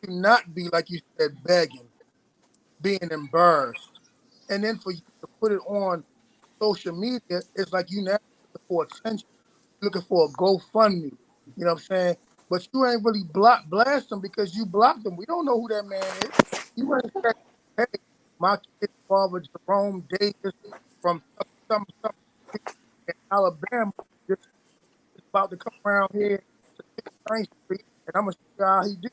not be, like you said, begging, being embarrassed. And then for you to put it on social media, it's like you now looking for attention, looking for a GoFundMe. You know what I'm saying? but you ain't really blast them because you blocked them. We don't know who that man is. You ain't say, hey, my kid's father, Jerome Davis from some in Alabama, just about to come around here to 69th Street, and I'm gonna show you how he did.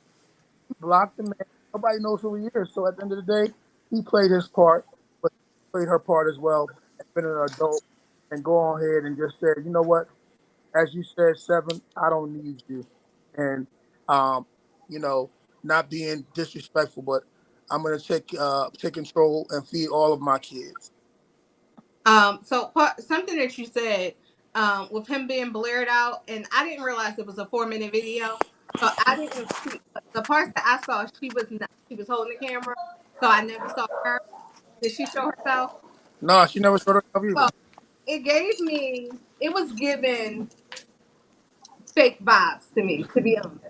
You blocked the man. Nobody knows who he is. So at the end of the day, he played his part, but he played her part as well, and been an adult, and go on ahead and just said, you know what? As you said, Seven, I don't need you. And you know, not being disrespectful, but I'm gonna take control and feed all of my kids. So something that you said, with him being blared out, and I didn't realize it was a 4-minute video, so I didn't see the parts that I saw. She was holding the camera, so I never saw her. Did she show herself? No, she never showed herself either. Well, it was given fake vibes to me, to be honest.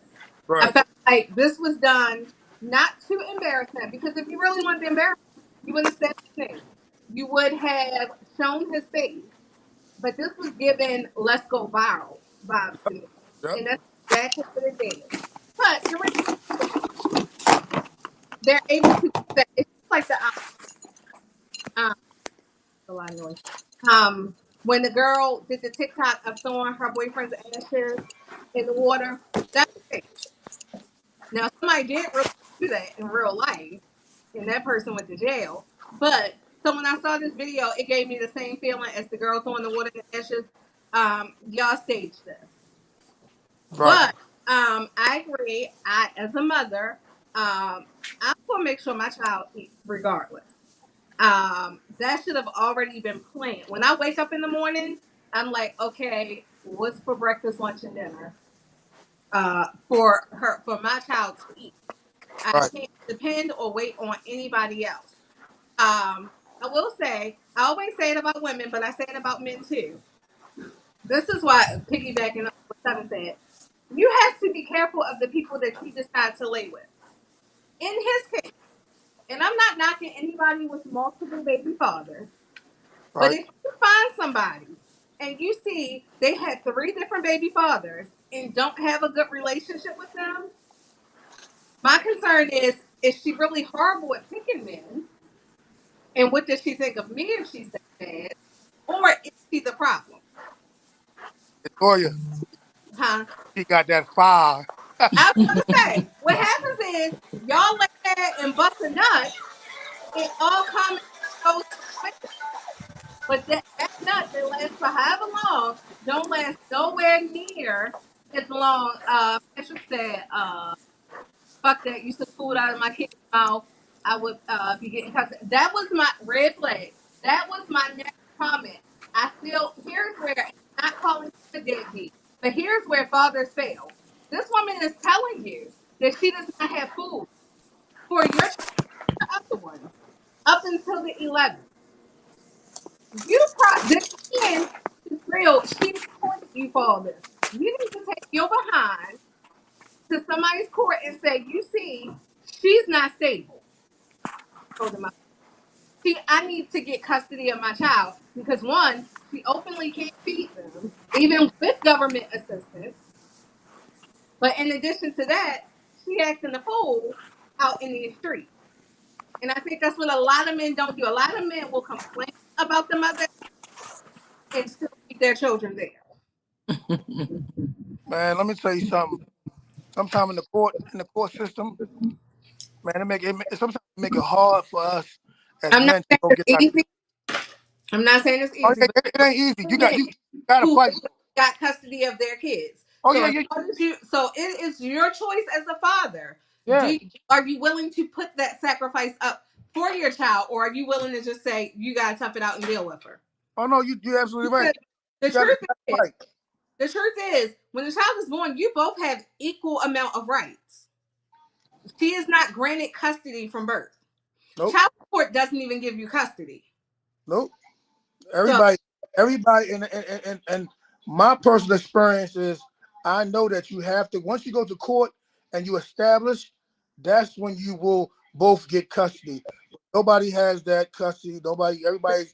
I Right, felt like this was done not to embarrass him, because if you really wanted to embarrass him, you wouldn't have said his name. You would have shown his face. But this was given let's go viral vibes to me. yep, And that's exactly what it did. But you're right. They're able to do that. It's just like um a lot of noise. When the girl did the TikTok of throwing her boyfriend's ashes in the water, that's fake. Now somebody did really do that in real life, and that person went to jail. But so when I saw this video, it gave me the same feeling as the girl throwing the water in the ashes. Y'all staged this. right. But I agree. I, as a mother, I'm gonna make sure my child eats regardless. That should have already been planned. When I wake up in the morning, I'm like, okay, what's for breakfast, lunch, and dinner? For my child to eat. I Right. can't depend or wait on anybody else. I will say, I always say it about women, but I say it about men too. This is why, piggybacking on what Seven said, you have to be careful of the people that you decide to lay with. In his case, and I'm not knocking anybody with multiple baby fathers, but Right. if you find somebody and you see they had 3 different baby fathers and don't have a good relationship with them, my concern is she really horrible at picking men? And what does she think of me if she's that bad? Or is she the problem? Toya, Huh? she got that fire. I was gonna say, what happens is y'all lay there and bust a nut, it all comes and goes away. But that nut that lasts for however long don't last nowhere near as long. Patrick said, fuck that, you took food out of my kid's mouth, I would be getting cussed. That was my red flag. That was my next comment. I feel here's where, I'm not calling it a deadbeat, but here's where fathers fail. This woman is telling you that she does not have food for your other ones up until the 11th. This man is real. She recorded you for all this. You need to take your behind to somebody's court and say, you see, she's not stable. Told him, see, I need to get custody of my child because one, she openly can't feed them, even with government assistance. But in addition to that, she acting a fool out in the streets. And I think that's what a lot of men don't do. A lot of men will complain about the mother and still keep their children there. Man, let me tell you something. Sometime in the court system, man, sometimes make it hard for us as I'm not men to saying go it's get that. easy. I'm not saying it's Oh easy, yeah, but it ain't easy. men You gotta who fight. got custody of their kids. Oh So yeah, as yeah, long as you, so it is your choice as a father. yeah. Are you willing to put that sacrifice up for your child, or are you willing to just say you gotta tough it out and deal with her? Oh no, you're absolutely right. Because the You gotta, truth you gotta is, fight. the truth is, when the child is born, you both have equal amount of rights. She is not granted custody from birth. Nope, Child support doesn't even give you custody. nope. So Everybody, and my personal experience is, I know that you have to, once you go to court and you establish, that's when you will both get custody. Nobody has that custody. Everybody's,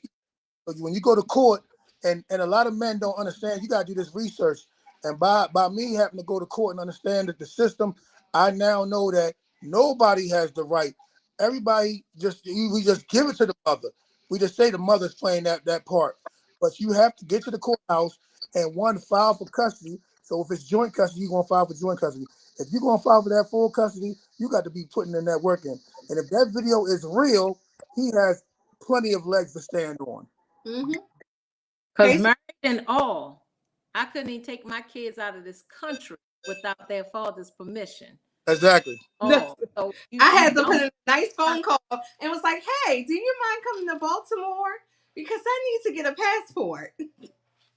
when you go to court, and a lot of men don't understand, you gotta do this research. And by me having to go to court and understand that the system, I now know that nobody has the right. Everybody we just give it to the mother. We just say the mother's playing that part. But you have to get to the courthouse and file for custody. So if it's joint custody, you're gonna file for joint custody. If you're gonna file for that full custody, you got to be putting in that work in. And if that video is real, he has plenty of legs to stand on. Because married and all, I couldn't even take my kids out of this country without their father's permission. Exactly. Oh, so I had to put in a nice phone call and was like, "Hey, do you mind coming to Baltimore? Because I need to get a passport."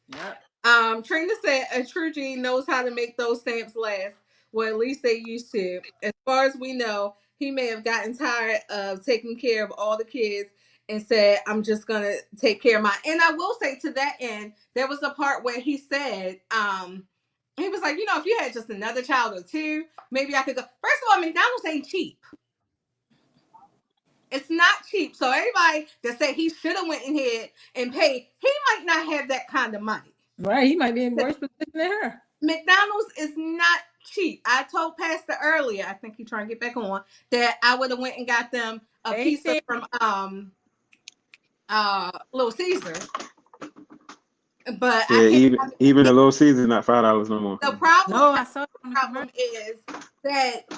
Yep. Trina said a true G knows how to make those stamps last. Well, at least they used to. As far as we know, he may have gotten tired of taking care of all the kids and said, "I'm just gonna take care of mine." And I will say, to that end, there was a part where he said, he was like, if you had just another child or two, maybe I could go. First of all, McDonald's ain't cheap. It's not cheap. So everybody that said he should have went in here and paid, he might not have that kind of money. Right, he might be in worse position than her. McDonald's is not cheap. I told Pastor earlier, I think he's trying to get back on, that I would have went and got them a pizza from Little Caesar. But yeah, even a Little Caesar not $5 no more. The problem, no, I saw the problem is that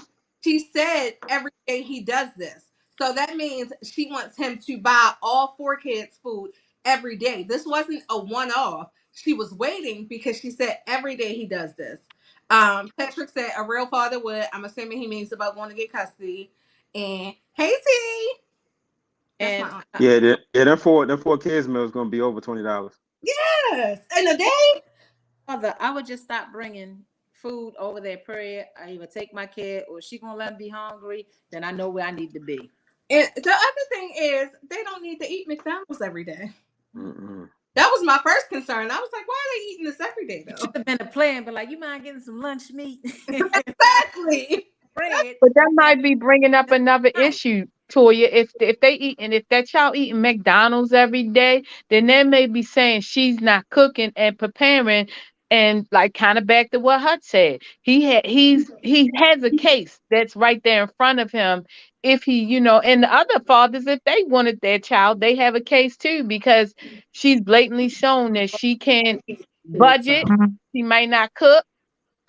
she said every day he does this. So that means she wants him to buy all 4 kids food every day. This wasn't a one-off. She was waiting because she said every day he does this. Patrick said a real father would. I'm assuming he means about going to get custody. And hey T. And that 4 kids meal is gonna be over $20. Yes, in a day. Father, I would just stop bringing food over there. Period. I either take my kid, or she gonna let me be hungry. Then I know where I need to be. And the other thing is, they don't need to eat McDonald's every day. Mm-mm. That was my first concern. I was like, why are they eating this every day, though? It should have been a plan, but like, you mind getting some lunch meat? Exactly. Bread. But that might be bringing up another issue, Toya. If they eat, and if that child eating McDonald's every day, then they may be saying she's not cooking and preparing. And like kind of back to what Hut said, he has a case that's right there in front of him. If he, and the other fathers, if they wanted their child, they have a case too, because she's blatantly shown that she can't budget. She might not cook,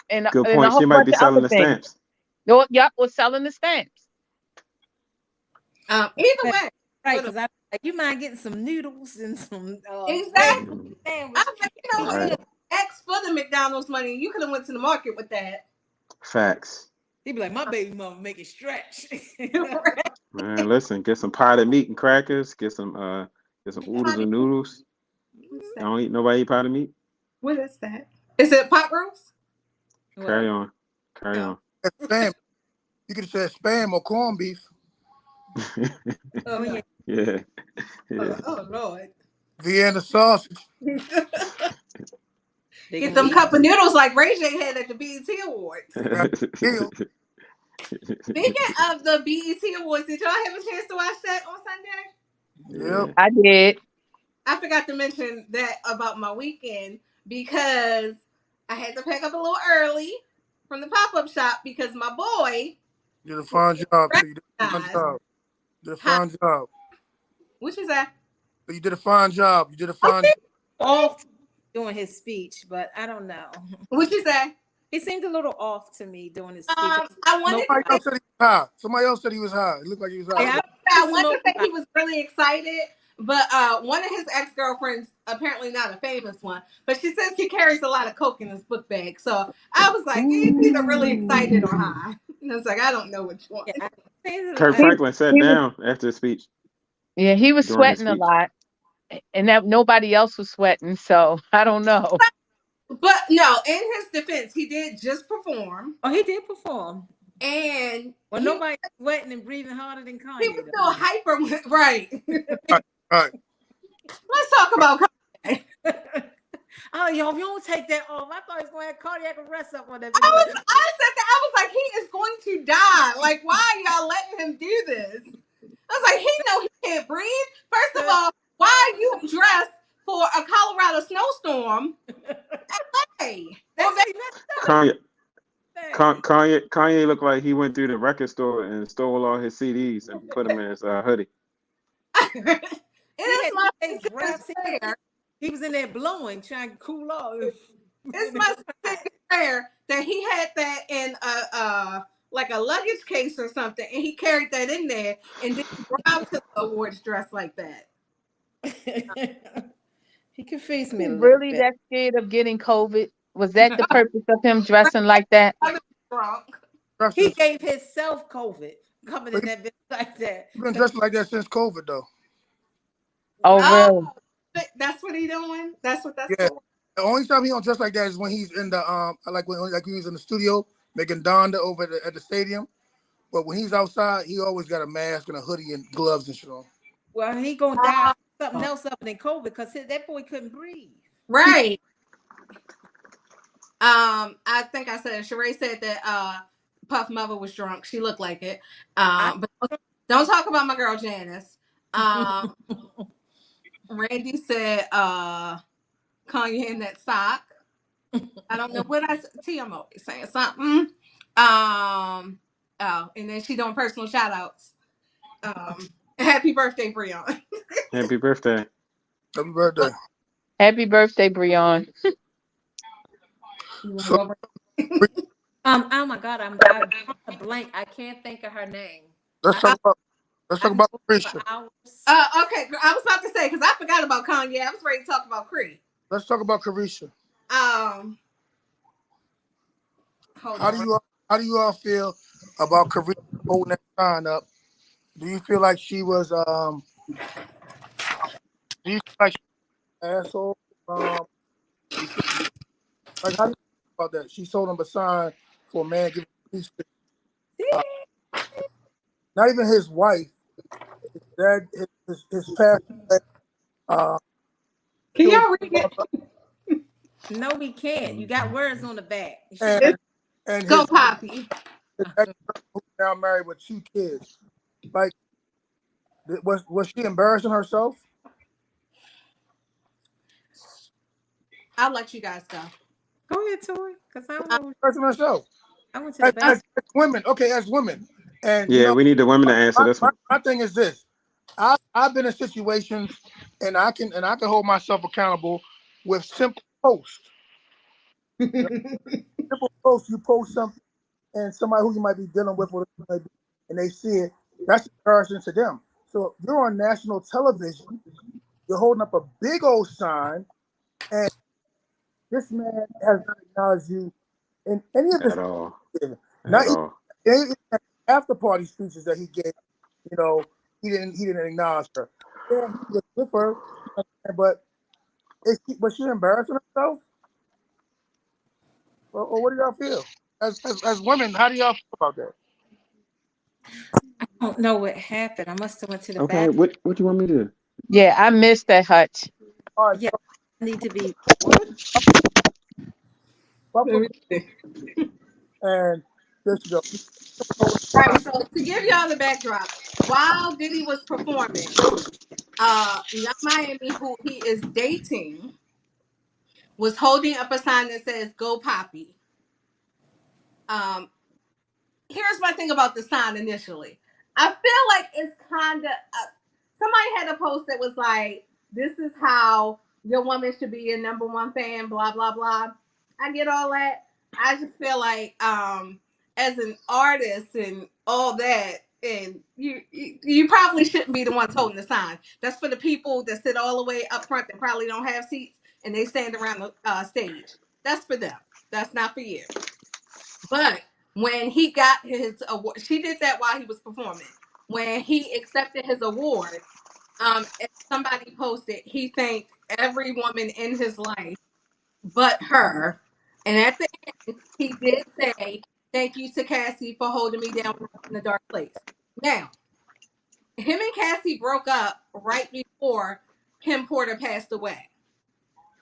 and Good a point. whole She might bunch be of selling other the things. stamps. No, yep, or selling the stamps. Either way, right? Because you mind getting some noodles and some exactly. sandwich. I'm like, Right. X for the McDonald's money. You could have went to the market with that. Facts. He'd be like, my baby mama make it stretch. Man, listen, get some potted meat and crackers. Get some oodles and noodles. Nobody eat potted meat. What is that? Is it pot roast? Carry on. Spam. You could have said spam or corned beef. Oh yeah. Yeah. Oh Lord. Vienna sausage. Get them cup of noodles like Ray J had at the BET Awards. Speaking of the BET Awards, did y'all have a chance to watch that on Sunday? Yep. I did. I forgot to mention that about my weekend because I had to pack up a little early from the pop-up shop because my boy did a fine job. You did a fine job. Did a fine job. What you say? You did a fine job. You did a fine job. Off doing his speech, but I don't know. What you say? He seemed a little off to me doing his speech. Somebody else said he was high. It looked like he was high. Yeah, I wanted to say he was really excited, but one of his ex-girlfriends, apparently not a famous one, but she says he carries a lot of coke in his book bag. So I was like, he's either really excited or high. And I was like, I don't know which one. Yeah. Kirk Franklin sat down after the speech. Yeah, he was sweating a lot, and that nobody else was sweating. So I don't know. But no, in his defense, he did just perform. Oh, he did perform. And nobody's sweating and breathing harder than Kanye. He was still hyper, right? Right. Let's talk about Kanye. Oh, y'all, if you don't take that off, I thought he was going to have cardiac arrest up on that video. I said that. I was like, he is going to die. Like, why are y'all letting him do this? I was like, he know he can't breathe. First of all, why are you dressed for a Colorado snowstorm? Hey, that's Kanye looked like he went through the record store and stole all his CDs and put them in his hoodie. It is my raps. He was in there blowing, trying to cool off. It's my sincere prayer that he had that in a like a luggage case or something, and he carried that in there and didn't go out to the awards dressed like that. He confused me a little Really bit. that scared of getting COVID? Was that the purpose of him dressing like that? He gave himself COVID, coming in that bitch like that. He's been dressing like that since COVID, though. Oh, really? That's what he doing. That's what that's for. The only time he don't dress like that is when he's in the like when he's in the studio making Donda over at the stadium. But when he's outside, he always got a mask and a hoodie and gloves and shit on. Well, he gonna die something else up than COVID because that boy couldn't breathe. Right. I think I said Sheree said that Puff mother was drunk. She looked like it. But don't talk about my girl Janice. Randy said Kanye in that sock. I don't know what I said. I'm always saying something. And then she doing personal shout outs. Happy birthday, Breon. Happy birthday. Happy birthday. Happy birthday, Breon. So, oh my God, I'm blank. I can't think of her name. Let's talk about Carisha. Okay, I was about to say because I forgot about Kanye. I was ready to talk about Cree. Let's talk about Carisha. How do you all feel about Carisha holding that sign up? Do you feel like she was do you feel like she was an asshole? Like how do you feel about that? She sold him a sign for a man giving peace. Not even his wife. His dad, his pastor. Can y'all read it? No, we can't. You got words on the back. And go Poppy. His ex-girlfriend who's now married with 2 kids. Like, was she embarrassing herself? I'll let you guys go. Go ahead, Tori, because I don't know. Embarrassing herself. I went to the back. As women, as women. And we need the women to answer this one. My thing is this: I've been in situations, and I can hold myself accountable with simple posts. Simple posts. You post something, and somebody who you might be dealing with, and they see it. That's embarrassing to them. So you're on national television. You're holding up a big old sign, and this man has not acknowledged you in any of this. At all. Not even after party speeches that he gave. He didn't acknowledge her. Yeah, he was with her, but was she embarrassing herself? Or what do y'all feel? As women, how do y'all feel about that? I don't know what happened. I must have went to the back. Okay, what do you want me to do? Yeah, I missed that, Hutch. All right, yeah, I need to be. And there you go. Right, so to give y'all the backdrop, while Diddy was performing, Young Miami, who he is dating, was holding up a sign that says "Go Poppy." Here's my thing about the sign initially. I feel like it's kind of somebody had a post that was like, "This is how your woman should be your number one fan." Blah blah blah. I get all that. I just feel like as an artist and all that, and you probably shouldn't be the ones holding the sign. That's for the people that sit all the way up front that probably don't have seats and they stand around the stage. That's for them. That's not for you. But when he got his award, she did that while he was performing. When he accepted his award, somebody posted he thanked every woman in his life but her. And at the end, he did say, "Thank you to Cassie for holding me down in the dark place." Now, him and Cassie broke up right before Kim Porter passed away.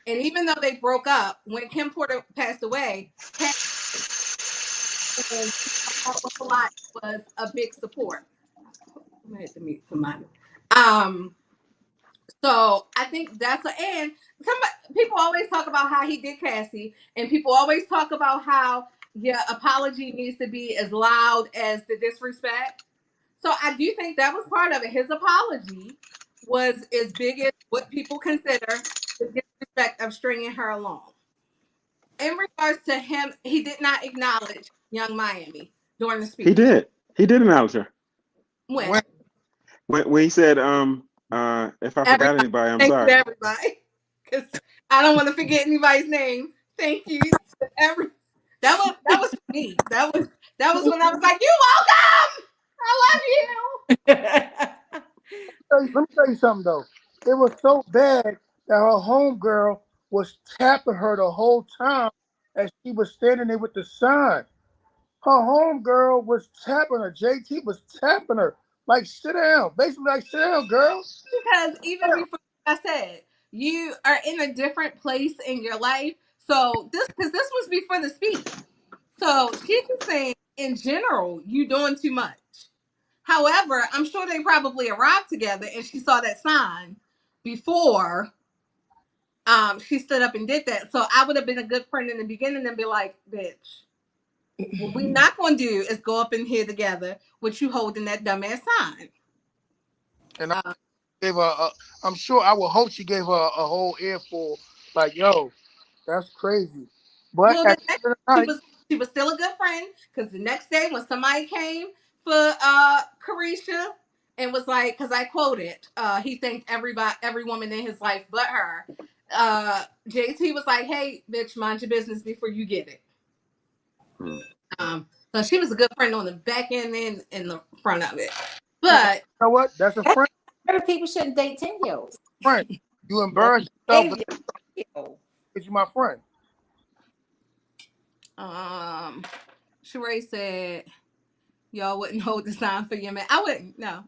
And even though they broke up, when Kim Porter passed away, Cassie and a lot was a big support. I had to meet somebody. So I think and people always talk about how he did Cassie, and people always talk about how your apology needs to be as loud as the disrespect. So I do think that was part of it. His apology was as big as what people consider the disrespect of stringing her along. In regards to him, he did not acknowledge Young Miami during the He speech. did. He did acknowledge her. When When When he said, if I forgot everybody, anybody, I'm thank you to sorry. everybody, because I don't want to forget anybody's name. Thank you to every. That was for me. That was when I was like, "You welcome. I love you." let me tell you something though. It was so bad that her homegirl was tapping her the whole time as she was standing there with the sign. Her homegirl was tapping her. JT was tapping her. Like, sit down. Basically, like, sit down, girl. Because even before I said, you are in a different place in your life. So because this was before the speech. So she was saying, in general, you doing too much. However, I'm sure they probably arrived together and she saw that sign before she stood up and did that. So I would have been a good friend in the beginning and be like, bitch, what we not gonna do is go up in here together with you holding that dumbass sign. And I gave her, I'm sure, I would hope she gave her a whole earful. Like, yo, that's crazy. But Well, at the the next end of the she night, was she was still a good friend because the next day when somebody came for Carisha and was like, because I quoted, he thanked every woman in his life but her. JT was like, "Hey, bitch, mind your business before you get it." Hmm. So she was a good friend on the back end and in the front of it. and you But know what? That's a friend. Other people shouldn't date 10-year-olds. Friend. You Well, embarrass yourself behavior. because you're my friend. Sheree said, "Y'all wouldn't hold the sign for your man." I wouldn't. No,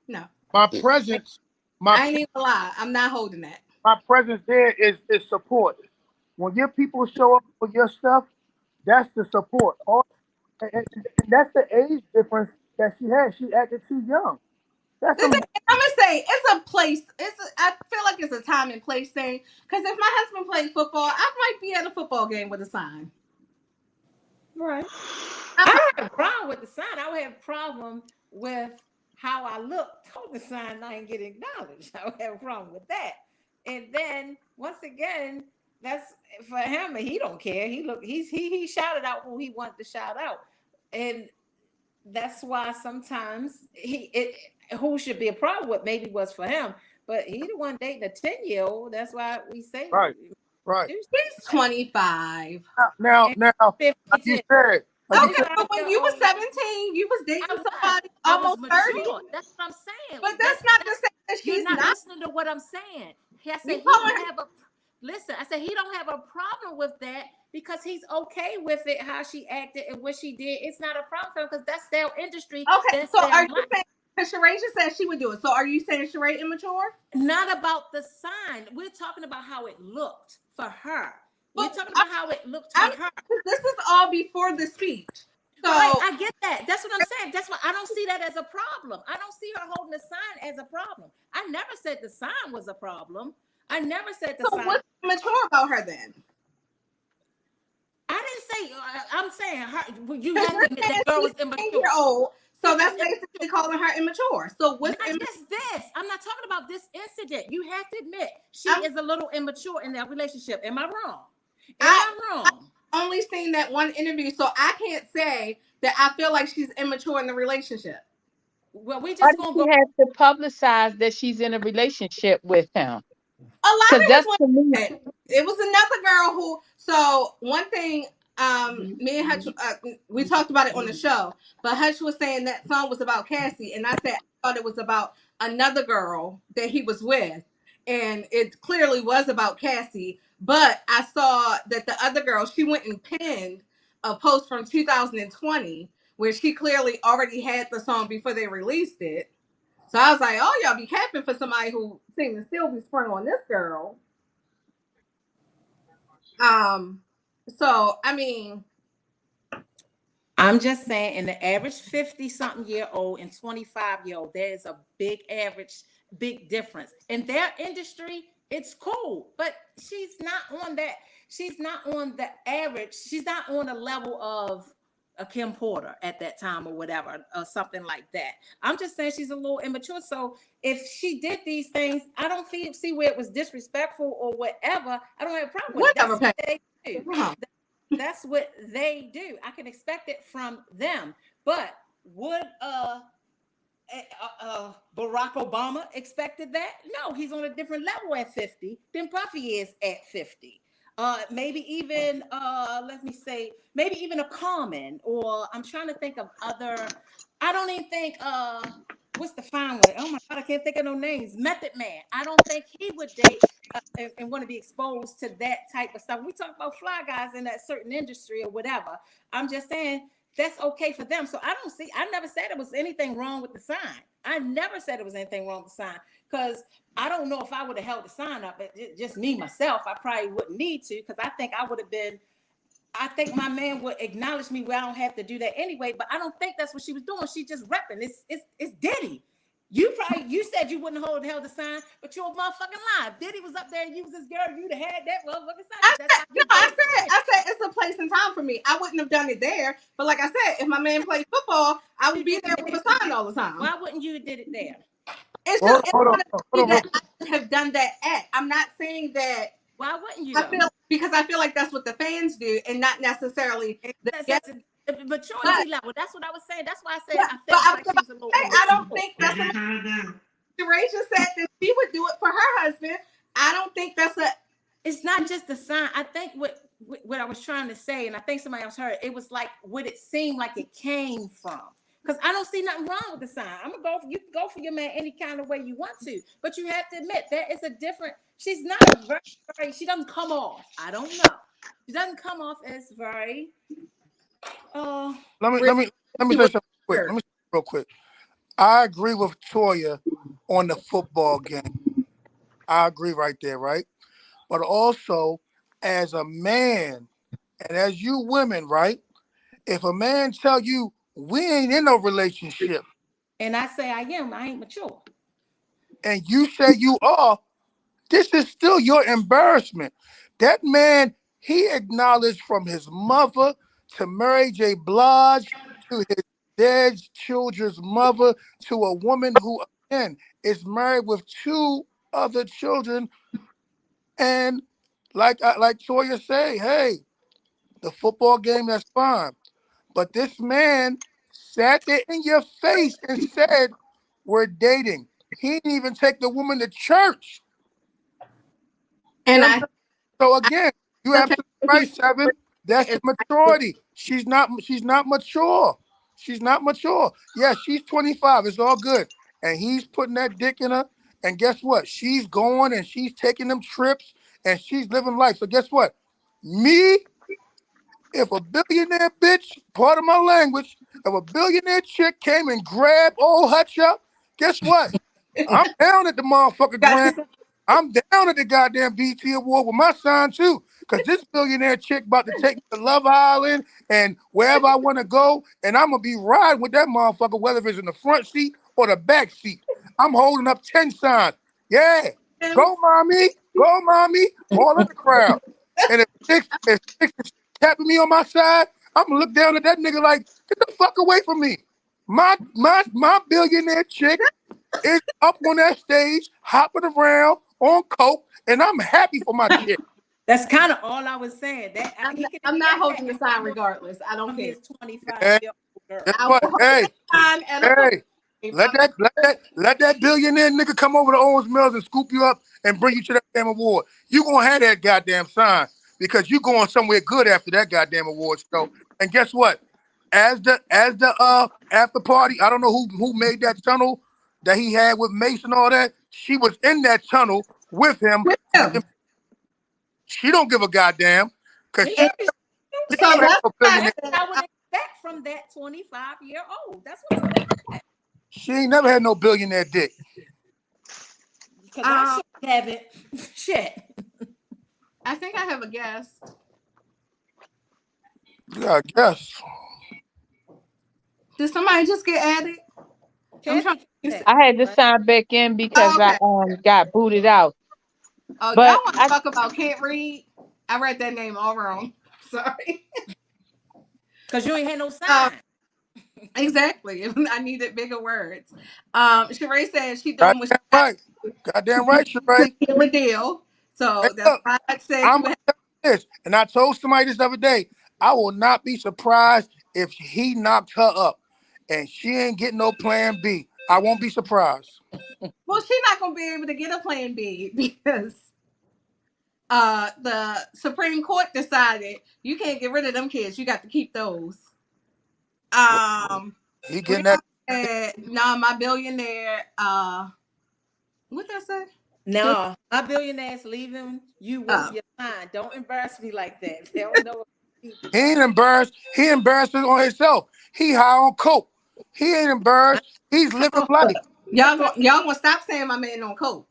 no. My presence, my I ain't even gonna lie. I'm not holding that. my presence there is support. When your people show up for your stuff, that's the support. And that's the age difference that she had. She acted too young. That's I'm some gonna say it's a place. I feel like it's a time and place thing. Because if my husband played football, I might be at a football game with a sign. Right. I I might. don't have a problem with the sign. I would have a problem with how I looked on the sign and I didn't get acknowledged. I would have a problem with that. And then once again, that's for him, and he don't care. He shouted out who he wanted to shout out. And that's why sometimes who should be a problem with maybe was for him, but he the one dating a 10-year-old. That's why we say right, right. He's 25. and Now, like you 52. said, like you Okay, said, 25 but when year you were old 17, you was dating was. somebody I was almost 30. mature. That's what I'm saying. But that's not to say that You're she's not not. listening to what I'm saying. I You said he calling don't her have a listen. I said he don't have a problem with that because he's okay with it how she acted and what she did. It's not a problem for him because that's their industry. okay? That's So their are you life. saying? Because Sheree just said she would do it. So are you saying Sheree immature? Not about the sign. We're talking about how it looked for her. We're But talking about how it looked for I'm her. this is all before the speech. Right, So I get that. That's what I'm saying. That's why I don't see that as a problem. I don't see her holding the sign as a problem. I never said the sign was a problem. I never said the so sign. what's immature about her then? I didn't say. I'm saying her. You Because have to you're admit saying that girl she's was 10 year immature. old. She So was that's basically immature. calling her immature. So what's Not immature? just this. I'm not talking about this incident. You have to admit she I'm is a little immature in that relationship. Am I wrong? Am I I I've wrong? only seen that one interview, so I can't say that I feel like she's immature in the relationship. Well, we Why just does gonna she go. have to publicize that she's in a relationship with him? A lot Because of his that's to me. women. It was another girl who. So one thing, me and Hutch, we talked about it on the show, but Hutch was saying that song was about Cassie, and I said I thought it was about another girl that he was with, and it clearly was about Cassie. But I saw that the other girl, she went and pinned a post from 2020 where she clearly already had the song before they released it. So I was like, oh, y'all be capping for somebody who seems to still be sprung on this girl. Um, so I mean, I'm just saying, in the average 50 something year old and 25-year old, there is a big average big difference. In their industry, it's cool, but she's not on that. She's not on the average. She's not on the level of a Kim Porter at that time or whatever, or something like that. I'm just saying she's a little immature. So if she did these things, I don't see where it was disrespectful or whatever. I don't have a problem with it. That's what they do. That's what they do. I can expect it from them. But would Barack Obama expected that? No, he's on a different level at 50 than Puffy is at 50. Maybe even let me say, maybe even a Common, or I'm trying to think of other. I don't even think what's the fine one? Oh my God, I can't think of no names. Method Man. I don't think he would date and want to be exposed to that type of stuff. We talk about fly guys in that certain industry or whatever. I'm just saying that's okay for them. So I never said it was anything wrong with the sign. I never said it was anything wrong with the sign, because I don't know if I would have held the sign up. Just me, myself, I probably wouldn't need to, because I think I think my man would acknowledge me where I don't have to do that anyway, but I don't think that's what she was doing. She just repping. It's Diddy. You said you wouldn't held the sign, but you're a motherfucking lie. Diddy was up there and you was this girl, you'd have had that motherfucking sign. I said it's a place and time for me. I wouldn't have done it there, but like I said, if my man played football, I would be there with a sign all the time. Why wouldn't you have did it there? It's just hold on. I would have done that at. I'm not saying that. Why wouldn't you? I feel like that's what the fans do, and not necessarily the maturity level. That's what I was saying. That's why I said I felt like she was a little. I don't think that's what Rachel said that she would do it for her husband. I don't think that's a. It's not just the sign. I think what I was trying to say, and I think somebody else heard, it was like what it seemed like it came from. Because I don't see nothing wrong with the sign. You can go for your man any kind of way you want to, but you have to admit there is a different. She's not very. She doesn't come off. I don't know. She doesn't come off as very. Let me say something quick. Let me say real quick. I agree with Toya on the football game. I agree right there, right? But also, as a man and as you women, right? If a man tell you we ain't in no relationship, and I say I ain't mature, and you say you are, this is still your embarrassment. That man, he acknowledged from his mother to Mary J. Blige to his dead children's mother to a woman who, again, is married with 2 other children. And like Toya say, hey, the football game, that's fine. But this man sat there in your face and said, we're dating. He didn't even take the woman to church. And so again, you absolutely right, Seven. That's the maturity. She's not mature. She's not mature. Yeah, she's 25. It's all good. And he's putting that dick in her. And guess what? She's going and she's taking them trips and she's living life. So guess what? Me, if a billionaire bitch, part of my language, if a billionaire chick came and grabbed old Hutch up, guess what? I'm down at the motherfucking grand. I'm down at the goddamn BT Award with my sign too. Because this billionaire chick about to take me to Love Island and wherever I want to go. And I'm going to be riding with that motherfucker, whether it's in the front seat or the back seat. I'm holding up 10 signs. Yeah. Go, mommy. Go, mommy. All in the crowd. And if six is tapping me on my side, I'm going to look down at that nigga like, get the fuck away from me. My billionaire chick is up on that stage, hopping around on coke, and I'm happy for my chick. That's kind of all I was saying. I'm not holding the sign regardless. I don't care. 25 hey, let that billionaire nigga come over to Owens Mills and scoop you up and bring you to that damn award. You gonna have that goddamn sign because you going somewhere good after that goddamn award show. And guess what? As the after party, I don't know who made that tunnel that he had with Mace and all that. She was in that tunnel with him. She don't give a goddamn because I would expect from that 25-year-old. That's what I'm saying. She ain't never had no billionaire dick. Because I haven't. Shit. I think I have a guess. Yeah, I guess. Did somebody just get added? I'm trying Kathy to said, I had to sign back in because I okay. got booted out. Oh, y'all But want to talk about can't read? I read that name all wrong. Sorry. because you ain't had no Um, sign. exactly. I needed bigger words. Sheree said she doing what she Goddamn got right. Goddamn right, to Sheree. kill a deal. Hey, So that's look, why I said I'm you gonna had. tell you this, and I told somebody this the other day. I will not be surprised if he knocked her up, and she ain't getting no plan B. I won't be surprised. Well, she's not gonna be able to get a plan B because the Supreme Court decided you can't get rid of them kids. You got to keep those. Well, Um, he getting Brianna that. said, "Nah, my billionaire." What did I say? Bill- No, my billionaire's leaving you with your sign. Don't embarrass me like that. They don't know. He ain't embarrassed. He embarrassed on himself. He high on coke. He ain't embarrassed. He's living life. Y'all gonna stop saying my man on coke?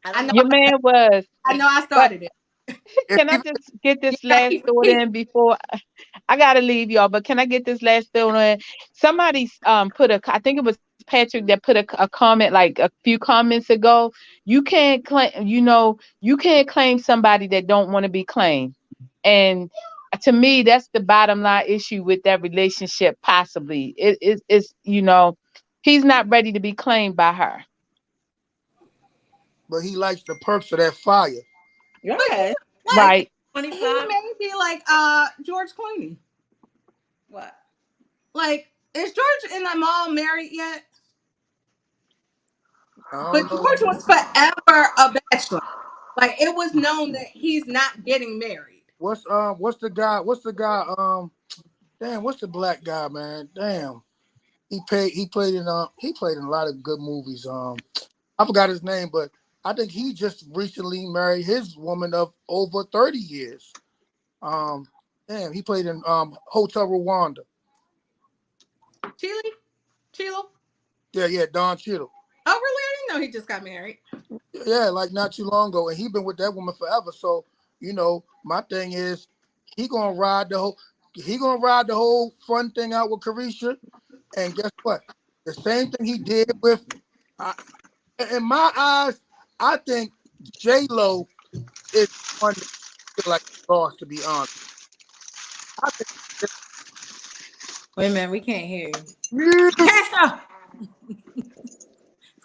I I don't know. know. your man was. I know. I But started it. If can I he, just get You this gotta last keep thought repeating. in before I gotta leave y'all? But can I get this last thought in? Somebody put a, I think it was Patrick that put a comment like a few comments ago. You can't claim, you can't claim somebody that don't want to be claimed. And to me, that's the bottom line issue with that relationship. Possibly, it's he's not ready to be claimed by her. but he likes the perks of that fire. But Yeah, like Right. he 25. may be like George Clooney. What? Like, is George and them all married yet? I But don't know. George was forever a bachelor. Like it was known that he's not getting married. What's the guy? What's the guy? Damn, what's the black guy, man? Damn. He played in a lot of good movies. I forgot his name, but I think he just recently married his woman of over 30 years. Um, damn, he played in Hotel Rwanda. Chile? Chilo? Yeah, Don Cheadle. Oh, really? I didn't know he just got married. Yeah, like not too long ago, and he been with that woman forever. So my thing is, he gonna ride the whole, fun thing out with Carisha, and guess what? The same thing he did with, I, in my eyes, I think J Lo is one that feel like lost. To be honest, I Wait a minute, we can't hear you. think Pastor,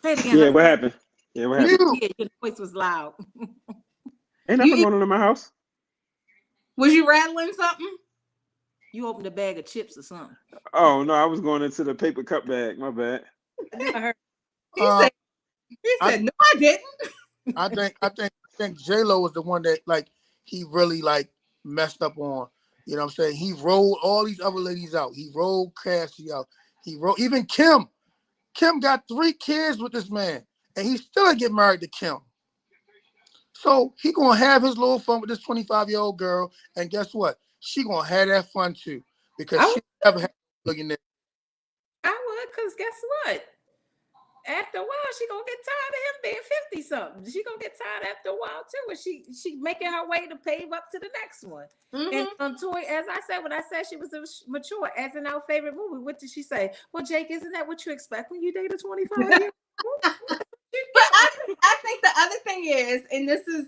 say it again. Yeah, Let's what happened? Yeah, what happened? you. hear. Your voice was loud. Ain't You nothing going on in my house. was you rattling something? You opened a bag of chips or something. Oh no, I was going into the paper cup bag. My bad. I heard. He Um, said he I said, no, I didn't. I think J Lo was the one that like he really like messed up on. You know what I'm saying? He rolled all these other ladies out. He rolled Cassie out. He rolled even Kim. Kim got 3 kids with this man, and he still ain't get married to Kim. So he gonna have his little fun with this 25-year-old girl, and guess what? She gonna have that fun too because I she would, never had a millionaire. cause guess what? After a while, she gonna get tired of him being 50 something. She gonna get tired after a while too, and she making her way to pave up to the next one. And Mm-hmm. Toy, as I said, when I said she was mature, as in our favorite movie, what did she say? Well, Jake, isn't that what you expect when you date a 25-year-old? You But get I think the other thing is, and this is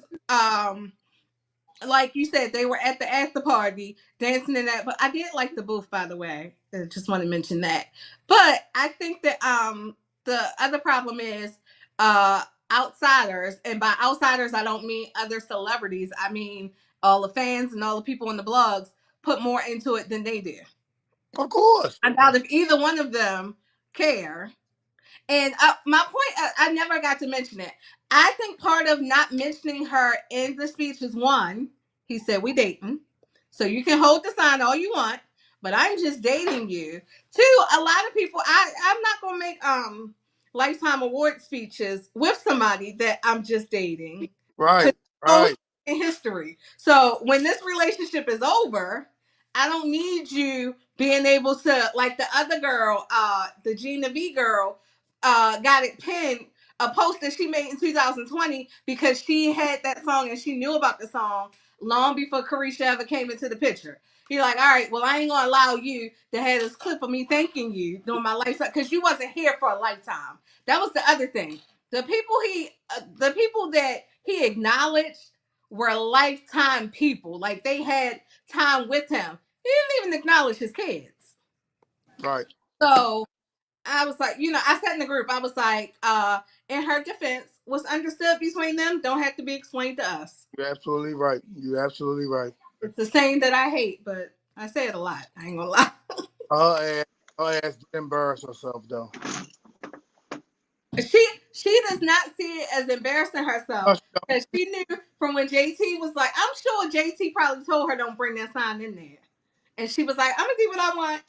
like you said, they were at the after party dancing in that. But I did like the booth, by the way. I just want to mention that. But I think that the other problem is outsiders, and by outsiders I don't mean other celebrities. I mean all the fans and all the people in the blogs put more into it than they did. Of course, I doubt if either one of them care. And my point, I never got to mention it. I think part of not mentioning her in the speech is one, he said, we dating. So you can hold the sign all you want, but I'm just dating you. Two, a lot of people, I'm not going to make lifetime award speeches with somebody that I'm just dating. right, Oh, right. in history. So when this relationship is over, I don't need you being able to, like the other girl, the Gina V girl, got it pinned, a post that she made in 2020 because she had that song and she knew about the song long before Carisha ever came into the picture. He like, all right, well, I ain't gonna allow you to have this clip of me thanking you during my lifetime because you wasn't here for a lifetime. That was the other thing. The people that he acknowledged were lifetime people. Like they had time with him. He didn't even acknowledge his kids. Right. So I was like, I said in the group, I was like, in her defense, what's understood between them don't have to be explained to us. You're absolutely right. You're absolutely right. It's the saying that I hate, but I say it a lot. I ain't gonna lie. Her ass did embarrass herself though. She does not see it as embarrassing herself because she knew from when JT was like, I'm sure JT probably told her don't bring that sign in there, and she was like, I'm gonna do what I want.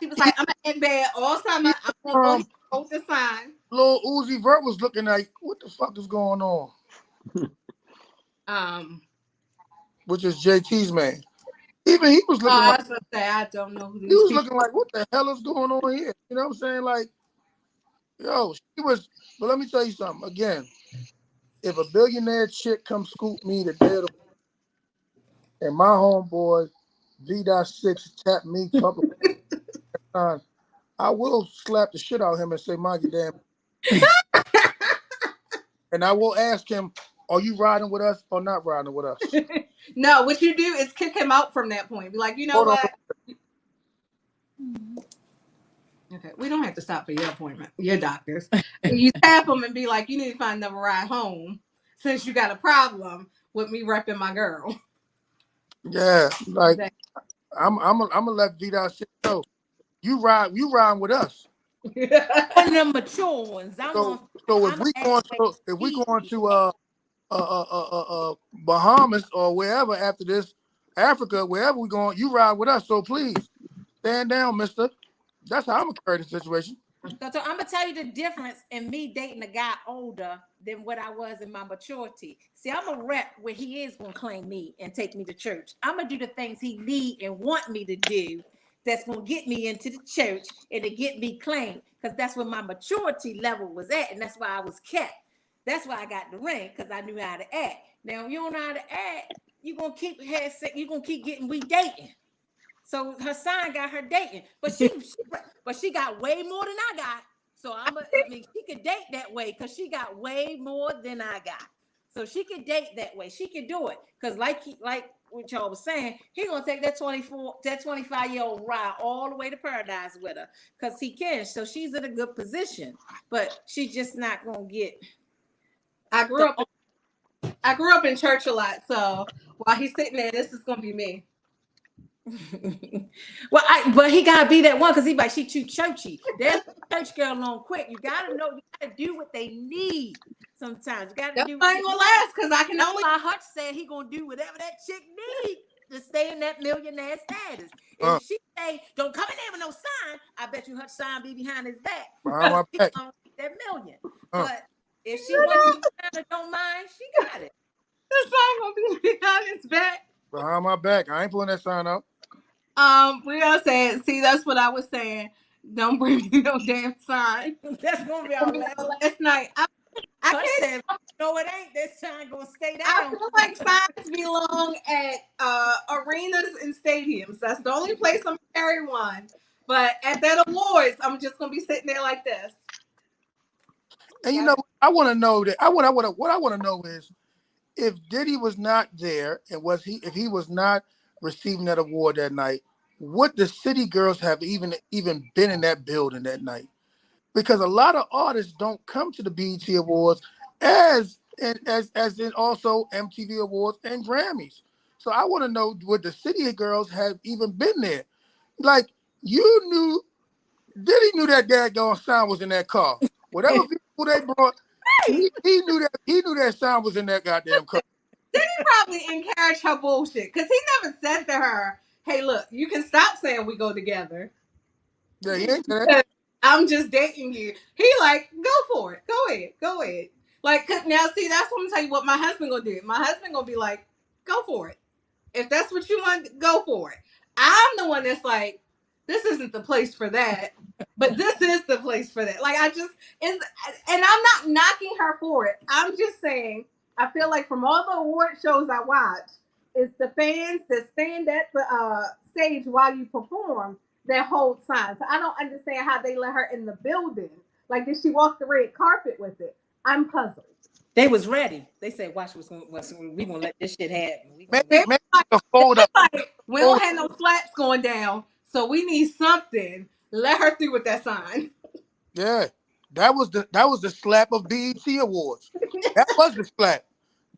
She was like, I'm gonna in bed all summer. I'm gonna hold the sign. Lil Uzi Vert was looking like, what the fuck is going on? Which is JT's man. Even he was looking like, I was gonna say, I don't know who these he was people. looking like, what the hell is going on here? You know what I'm saying? Like, yo, she was. But let me tell you something. Again, if a billionaire chick come scoop me the day of and my homeboy V.6 tap me talking time, I will slap the shit out of him and say, mind your damn. And I will ask him, are you riding with us or not riding with us? No, what you do is kick him out from that point. Be like, you know Hold what? Okay, we don't have to stop for your appointment, your doctors. You tap them and be like, you need to find another ride home since you got a problem with me repping my girl. Yeah, like I'm gonna let V.6 know. You riding with us. One of them mature ones. So if we going to Bahamas or wherever after this, Africa, wherever we going, you ride with us. So please stand down, mister. That's how I'm gonna carry the situation. So I'm gonna tell you the difference in me dating a guy older than what I was in my maturity. See, I'm a rep where he is gonna claim me and take me to church. I'm gonna do the things he need and want me to do. That's gonna get me into the church and to get me claimed, because that's where my maturity level was at, and that's why I was kept. That's why I got the ring, because I knew how to act. Now, if you don't know how to act, you're gonna keep getting we dating. So her sign got her dating, but she got way more than I got. So I mean, she could date that way because she got way more than I got. So she could date that way. She could do it because, like what y'all was saying, he gonna take that 25-year-old ride all the way to paradise with her because he can. So she's in a good position, but she's just not gonna get. I grew up in church a lot, so while he's sitting there, this is gonna be me. Well, but he gotta be that one because he like she too churchy. That church girl on quick. You gotta know. You gotta do what they need. Sometimes you gotta do. I ain't gonna last because I can That's only. why Hutch said he gonna do whatever that chick need to stay in that millionaire status. If she say don't come in there with no sign, I bet you Hutch sign be behind his back. Behind my back. That million. But if she wants to don't mind, she got it. The sign gonna be behind his back. Behind my back. I ain't pulling that sign out. We all said, see, that's what I was saying. Don't bring me no damn sign. That's gonna be our last night. I can't say, no, it ain't. This sign gonna stay down. I feel like signs belong at arenas and stadiums. That's the only place I'm gonna carry one. But at that awards, I'm just gonna be sitting there like this. And you know, I want to know that. What I want to know is, if Diddy was not there and if he was not receiving that award that night, would the city girls have even been in that building that night? Because a lot of artists don't come to the BET Awards as in also MTV Awards and Grammys. So I want to know, would the city girls have even been there? Like, Diddy knew that daggone sound was in that car. Whatever people they brought, he knew that sound was in that goddamn car. Diddy probably encouraged her bullshit because he never said to her, "Hey, look, you can stop saying we go together." Yeah, he ain't that. I'm just dating you. He like, go for it. Go ahead. Like, now see, that's what I'm telling you what my husband gonna do. My husband gonna be like, go for it. If that's what you want, go for it. I'm the one that's like, this isn't the place for that, but this is the place for that. Like, and I'm not knocking her for it. I'm just saying, I feel like from all the award shows I watch, it's the fans that stage while you perform that hold sign. So I don't understand how they let her in the building. Like, did she walk the red carpet with it? I'm puzzled. They was ready. They said, "Watch we gonna let this shit happen. We gonna Maybe, let." They maybe like, the fold up. like, we Fold don't have no slaps going down, so we need something. Let her through with that sign. Yeah, that was the slap of BET Awards. That was the slap.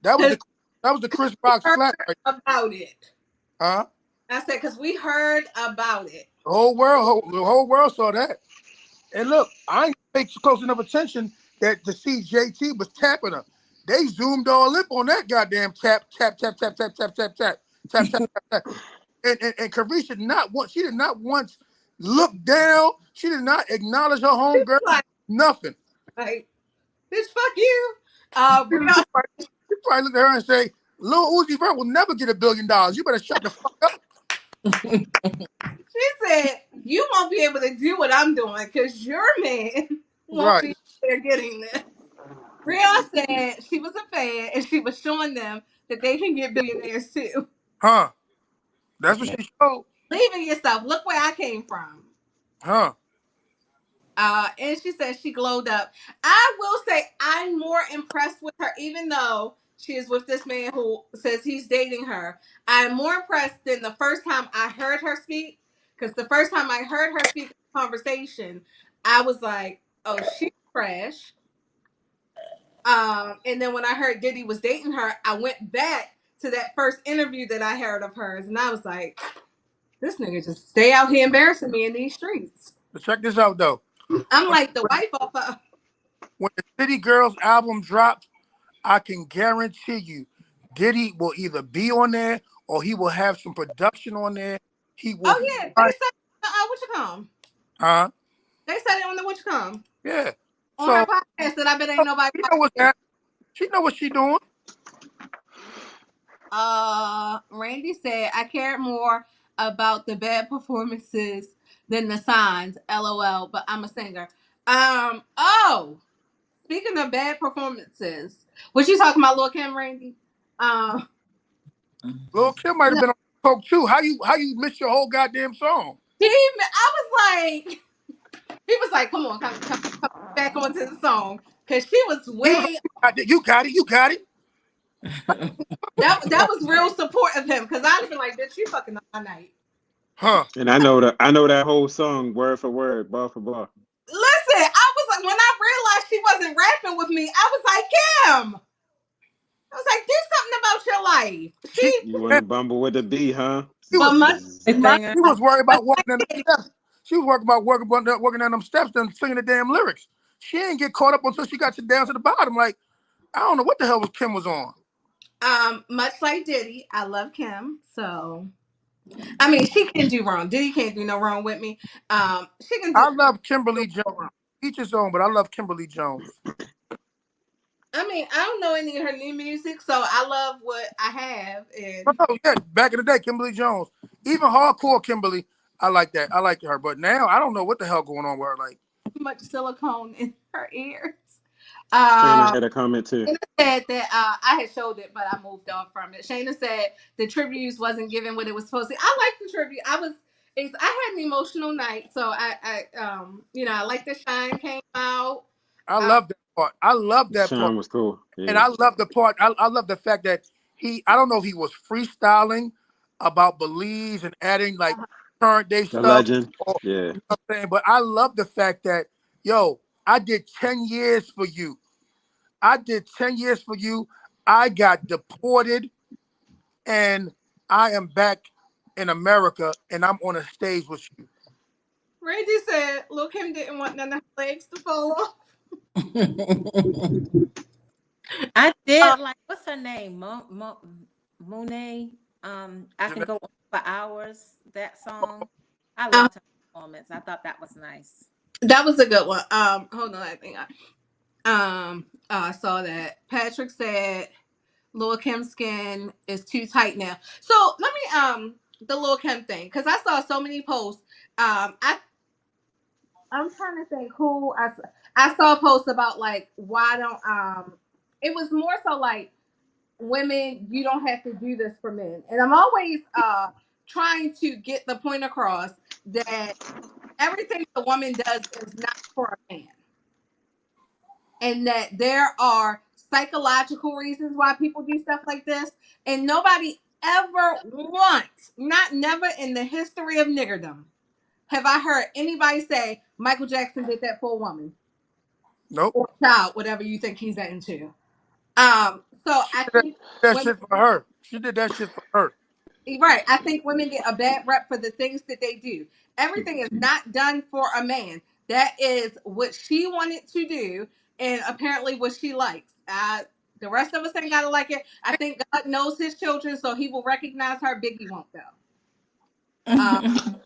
That was Because the that was the Chris Rock we heard slap. Right? about it. Huh? I said, because we heard about it. The whole world saw that. And look, I ain't pay close enough attention that to see JT was tapping her. They zoomed all up on that goddamn tap, tap, tap, tap, tap, tap, tap, tap, tap, tap, tap, tap. And Carisha she did not once look down. She did not acknowledge her homegirl. Like, Nothing. bitch, fuck you. Brianna, You probably look at her and say, Lil Uzi Vert will never get $1 billion. You better shut the fuck up. she said, you won't be able to do what I'm doing because your man won't Right. be there getting this. Brianna said she was a fan and she was showing them that they can get billionaires too. Huh. That's what she showed. Believe in yourself. Look where I came from. Huh. And she said she glowed up. I will say I'm more impressed with her, even though she is with this man who says he's dating her. I'm more impressed than the first time I heard her speak. Because the first time I heard her speak in the conversation, I was like, oh, she's trash. And then when I heard Diddy was dating her, I went back to that first interview that I heard of hers, and I was like, this nigga just stay out here embarrassing me in these streets. But check this out though. I'm When, like the when, wife of a. when the City Girls album drops, I can guarantee you, Diddy will either be on there or he will have some production on there. He will. Oh yeah, they said what you come. Huh? They said it on the what you come Yeah. on her So podcast that I bet ain't nobody she know watching what's it. happening. She know what she doing. Randy said I cared more about the bad performances than the signs. LOL. But I'm a singer. Oh, speaking of bad performances, was you talking about Lil Kim, Randy? Lil Kim might have No, been on coke too. How you missed your whole goddamn song? I was like, he was like, come back onto the song because she was He was way. like, you got it. You got it. That was real support of him because I'd been like, bitch, you fucking all night. Huh? And I know that whole song word for word, bar for bar. Listen, I was like, when I realized she wasn't rapping with me, I was like, Kim. I was like, do something about your life. She You want to bumble with the B, huh? she But was much, much, Everything. she was worried much about walking like down the Diddy, steps. She was working down them steps and singing the damn lyrics. She didn't get caught up until she got down to the bottom. Like, I don't know what the hell was Kim was on. much like Diddy, I love Kim. So, I mean, she can do wrong. Diddy can't do no wrong with me. She can do I love no Kimberly Jones. wrong. Each his own, but I love Kimberly Jones. I mean, I don't know any of her new music, so I love what I have. And Oh yeah, back in the day, Kimberly Jones. Even hardcore Kimberly, I like that. I like her. But now I don't know what the hell going on with her. Like, too much silicone in her ears. Shayna Um, had a comment too. Shayna said that I had showed it, but I moved off from it. Shayna said the tributes wasn't given what it was supposed to. I like the tribute. I had an emotional night, so I like the Shine came out. I Uh, love that part. I love that part. Sean was cool. And Yeah. I love the part. I love the fact that I don't know if he was freestyling about Belize and adding like current day The stuff, legend. or Yeah. you know what I'm saying. But I love the fact that, yo, I did 10 years for you. I did 10 years for you. I got deported and I am back in America and I'm on a stage with you. Randy said, "Look, him didn't want none of her legs to fall off." I Uh, did like what's her name? Monet. I can go on for hours. That song. I uh, loved her performance. I thought that was nice. that was a good one. Hold on, I think I saw that. Patrick said Lil Kim skin is too tight now. So let me the Lil Kim thing because I saw so many posts. I'm trying to think who I saw posts about like why don't it was more so like women you don't have to do this for men and I'm always trying to get the point across that everything a woman does is not for a man, and that there are psychological reasons why people do stuff like this, and nobody ever once, not never in the history of niggerdom, have I heard anybody say Michael Jackson did that for a woman. Nope. Or child, whatever you think he's into. So I think That women, shit for her. She did that shit for her. right. I think women get a bad rep for the things that they do. Everything is not done for a man. That is what she wanted to do, and apparently what she likes. The rest of us ain't gotta like it. I think God knows his children, so he will recognize her. Biggie won't though.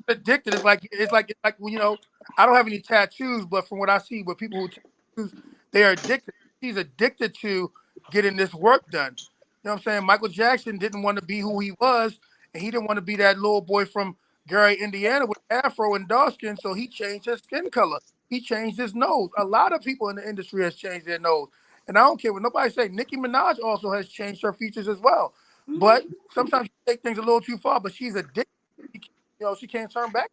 Addicted. It's like when I don't have any tattoos, but from what I see with people who tattoos, they are addicted. She's addicted to getting this work done. You know what I'm saying? Michael Jackson didn't want to be who he was, and he didn't want to be that little boy from Gary, Indiana with afro and dark skin, so he changed his skin color. He changed his nose. A lot of people in the industry has changed their nose. And I don't care what nobody say. Nicki Minaj also has changed her features as well. But sometimes you take things a little too far, but she's addicted. She can't turn back.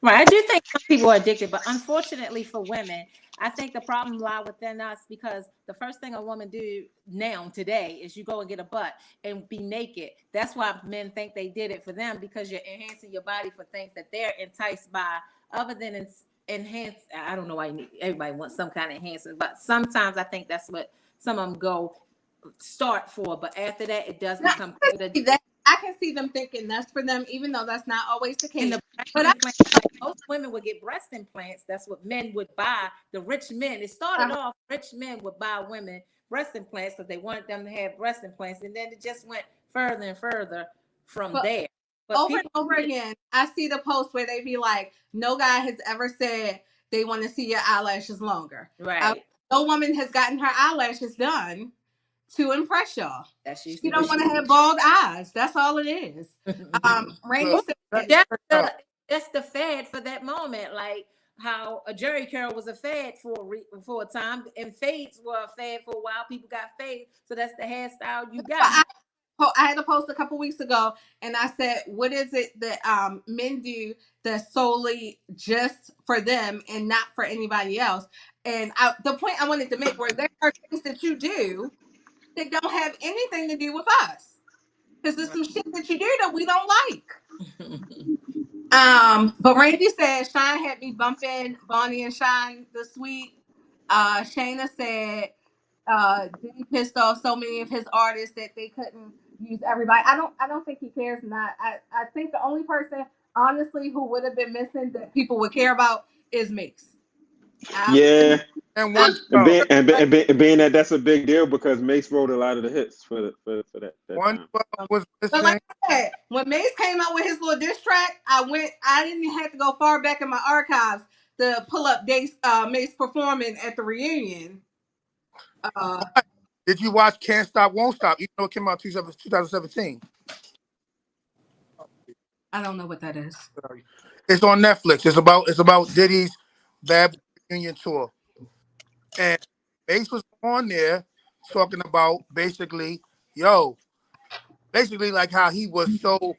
Right. I do think some people are addicted, but unfortunately for women, I think the problem lies within us because the first thing a woman do now today is you go and get a butt and be naked. That's why men think they did it for them, because you're enhancing your body for things that they're enticed by, other than enhance. I don't know why everybody wants some kind of enhancement, but sometimes I think that's what some of them go start for. But after that, it does become I can see them thinking that's for them, even though that's not always the case. But most women would get breast implants. That's what men would buy. The rich men. It started off, rich men would buy women breast implants because they wanted them to have breast implants, and then it just went further and further from there. But over and over again, I see the post where they be like, "No guy has ever said they want to see your eyelashes longer." Right. No woman has gotten her eyelashes done to impress y'all. She don't want to have bald eyes. That's all it is. Randy said that's the fad for that moment, like how a Jerry curl was a fad for a time, and fades were a fad for a while. People got fades, so that's the hairstyle you got. I had a post a couple weeks ago, and I said, "What is it that men do that's solely just for them and not for anybody else?" And the point I wanted to make was there are things that you do that don't have anything to do with us, because there's some shit that you do that we don't like. But Randy said Shine had me bumping Bonnie and Shine this week. Shayna said Diddy pissed off so many of his artists that they couldn't use everybody. I don't think he cares. I think the only person honestly who would have been missing that people would care about is Mace. Yeah. And one being that that's a big deal because Mace wrote a lot of the hits for that 112 was But missing. like I said, when Mace came out with his little diss track, I didn't have to go far back in my archives to pull up Mace performing at the reunion. Did you watch Can't Stop, Won't Stop? Even though it came out 2017. I don't know what that is. It's on Netflix. It's about Diddy's Bad Boy Reunion tour, and Mace was on there talking about basically like how he was so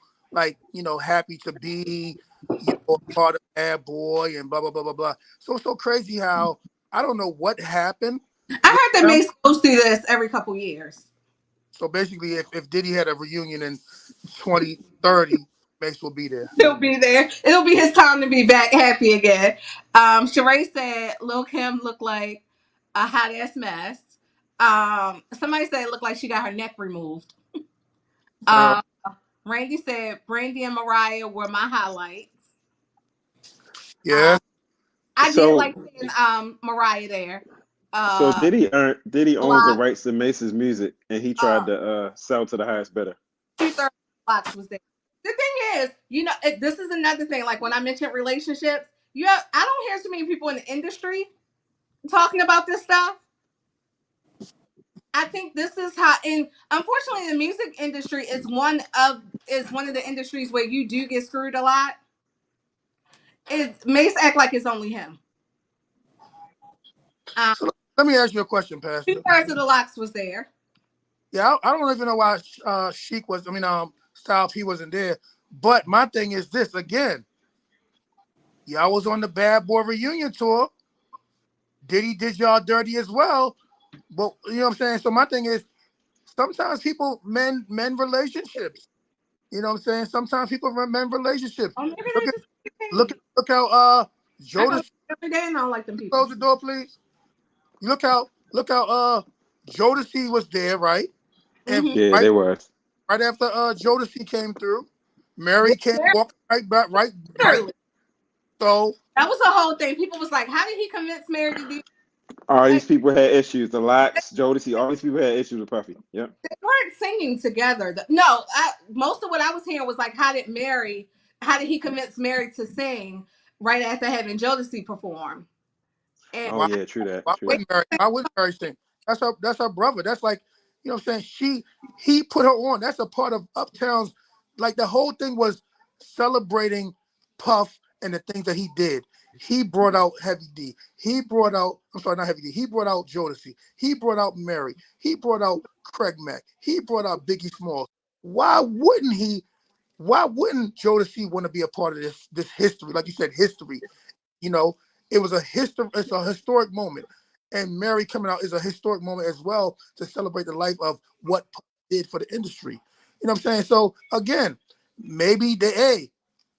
happy to be part of Bad Boy and blah blah blah blah blah. So crazy how I don't know what happened. I heard that Mace goes through this every couple years. So basically, if Diddy had a reunion in 2030, Mace will be there. He'll be there. It'll be his time to be back happy again. Sheree said Lil Kim looked like a hot ass mess. Somebody said it looked like she got her neck removed. Randy said Brandy and Mariah were my highlights. Yeah. I did like seeing Mariah there. So Diddy owns the rights to Mace's music, and he tried to sell to the highest bidder. 2/3 box was there. The thing is, this is another thing. Like when I mentioned relationships, I don't hear so many people in the industry talking about this stuff. I think this is how, and unfortunately, the music industry is one of the industries where you do get screwed a lot. Mace act like it's only him. So let me ask you a question, Pastor. 2/3 of the locks was there. Yeah, I don't even know why Sheik was. Style P wasn't there. But my thing is this again. Y'all was on the Bad Boy reunion tour. Diddy did y'all dirty as well. But you know what I'm saying? So my thing is sometimes people men relationships. You know what I'm saying? Sometimes people men relationships. Oh, maybe Look they at just paid. look how I go Jodeci every day and I don't like them people. close the door, please. Look how Jodeci was there, right? And Mm-hmm. Yeah, right they was. right after Jodeci came through, Mary came walking right back, right. Literally. So That was the whole thing. People was like, how did he convince Mary to do All these like people had issues. The Locks, Jodeci, all these people had issues with Puffy. Yep. they weren't singing together. No, most of what I was hearing was like, how did he convince Mary to sing right after having Jodeci perform? And Oh why yeah, true that. why True that. wouldn't Mary? Why wouldn't Mary sing? That's her brother. That's like, you know what I'm saying? He put her on. That's a part of Uptown's, like the whole thing was celebrating Puff and the things that he did. He brought out Heavy D. He brought out, I'm sorry, not Heavy D. He brought out Jodeci. He brought out Mary. He brought out Craig Mack. He brought out Biggie Smalls. Why wouldn't he? Why wouldn't Jodeci want to be a part of this history? Like you said, history. You know, it was a history. It's a historic moment, and Mary coming out is a historic moment as well to celebrate the life of what Puff did for the industry. You know what I'm saying? So again, maybe hey,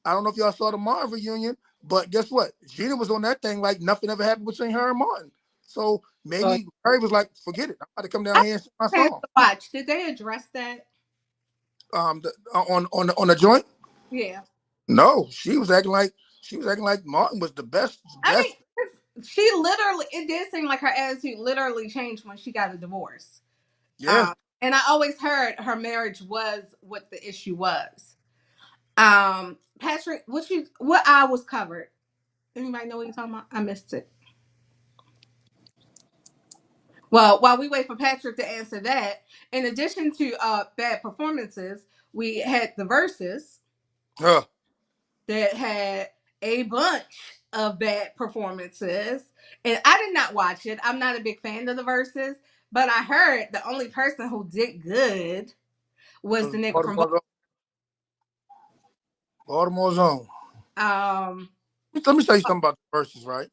I don't know if y'all saw the Martin reunion, but guess what? Gina was on that thing like nothing ever happened between her and Martin. So maybe Mary was like, forget it. I'm about to come down I here and sing my had song. to watch. Did they address that? On the joint. Yeah. No, she was acting like Martin was the best. I Best. mean, she literally, it did seem like her attitude literally changed when she got a divorce. Yeah. And I always heard her marriage was what the issue was. Patrick, what eye was covered? Anybody know what you're talking about? I missed it. Well, while we wait for Patrick to answer that, in addition to bad performances, we had the verses Huh. that had a bunch of bad performances. And I did not watch it. I'm not a big fan of the verses, but I heard the only person who did good was the nigga from Baltimore's own. um Let me tell you something about the verses, right?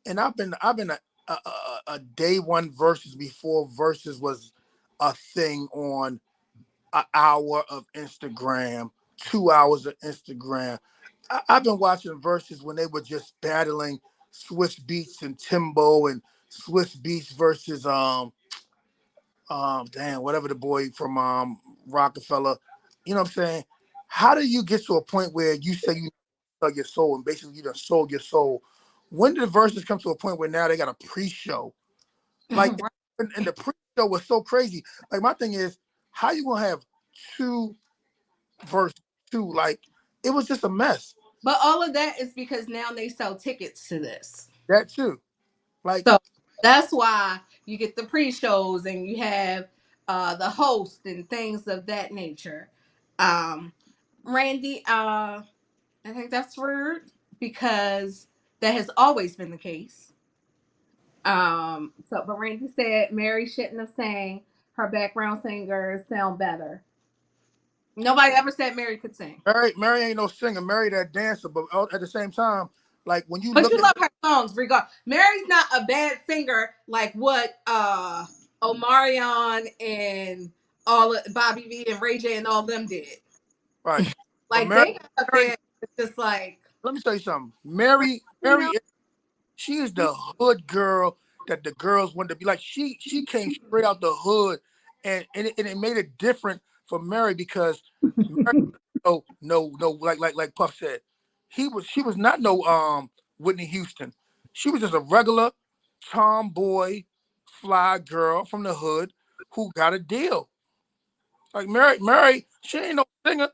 And I've been a day one verses before verses was a thing on an hour of Instagram, 2 hours of Instagram. I've been watching verses when they were just battling Swiss Beats and Timbo and Swiss Beats versus damn, whatever the boy from Rockefeller. You know what I'm saying? How do you get to a point where you say you sell your soul and basically you done sold your soul? When did the verses come to a point where now they got a pre-show? Like, and the pre-show was so crazy. Like, my thing is, how you gonna have two verses, two, like, it was just a mess. but all of that is because now they sell tickets to this. That too. Like, So that's why you get the pre-shows and you have the host and things of that nature. Um, Randy, I think that's rude because that has always been the case. But Randy said Mary shouldn't have sang. Her background singers sound better. Nobody ever said Mary could sing. Mary ain't no singer. Mary that dancer, but at the same time, like when you But look you at love her songs, regard. Mary's not a bad singer like what Omarion and all of Bobby V and Ray J and all them did. right, but Like they got up there, it's just like let me tell you something. Mary, you she is the hood girl that the girls want to be. Like she came straight out the hood, and it made it different for Mary because Mary, no, like Puff said, she was not no Whitney Houston. She was just a regular tomboy, fly girl from the hood who got a deal. Like Mary, she ain't no singer.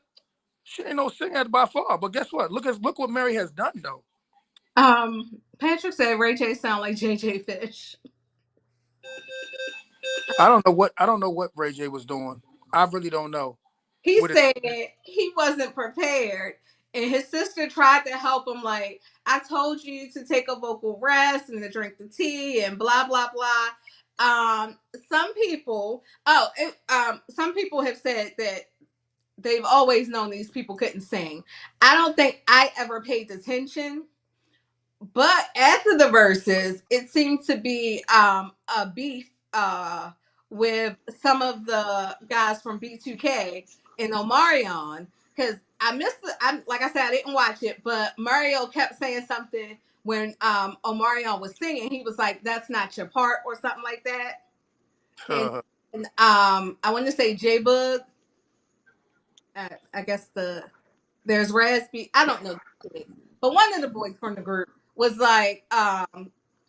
She ain't no singer by far. But guess what? Look what Mary has done though. Patrick said Ray J sound like JJ Fish. I don't know what Ray J was doing. I really don't know. He With it, said he wasn't prepared, and his sister tried to help him. Like, I told you to take a vocal rest and to drink the tea and blah blah blah. Some people, some people have said that they've always known these people couldn't sing. I don't think I ever paid attention, but after the verses, it seemed to be a beef with some of the guys from B2K and Omarion, because I missed the. I like I said, I didn't watch it, but Mario kept saying something when Omarion was singing. He was like, "That's not your part" or something like that. And I want to say J Bug. I guess there's Raspy. I don't know the kids, but one of the boys from the group was like,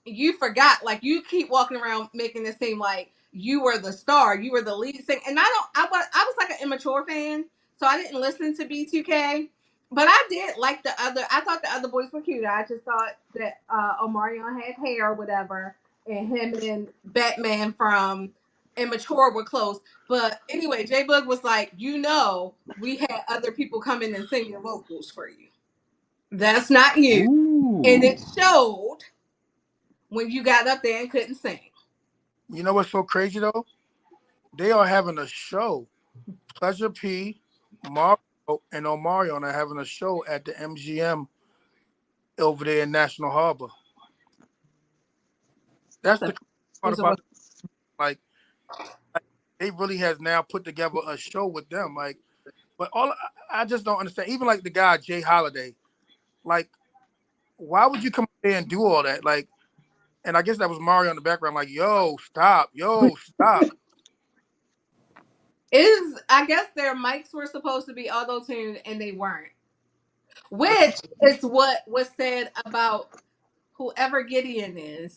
you forgot, like you keep walking around making it seem like you were the star, you were the lead singer. And I was like an immature fan, so I didn't listen to B2K. But I did like I thought the other boys were cute. I just thought that Omarion had hair or whatever, and him and Batman from Immature were close. But anyway, J Bug was like, we had other people come in and sing your vocals for you. That's not you. Ooh. And it showed when you got up there and couldn't sing. You know what's so crazy though? They are having a show. Pleasure P, Mario, and Omarion are having a show at the MGM over there in National Harbor. That's the part about like they really has now put together a show with them. Like, but I just don't understand. Even like the guy Jay Holiday, like, why would you come there and do all that? Like, and I guess that was Mario in the background, like, yo, stop. I guess their mics were supposed to be auto-tuned and they weren't. Which is what was said about whoever Gideon is.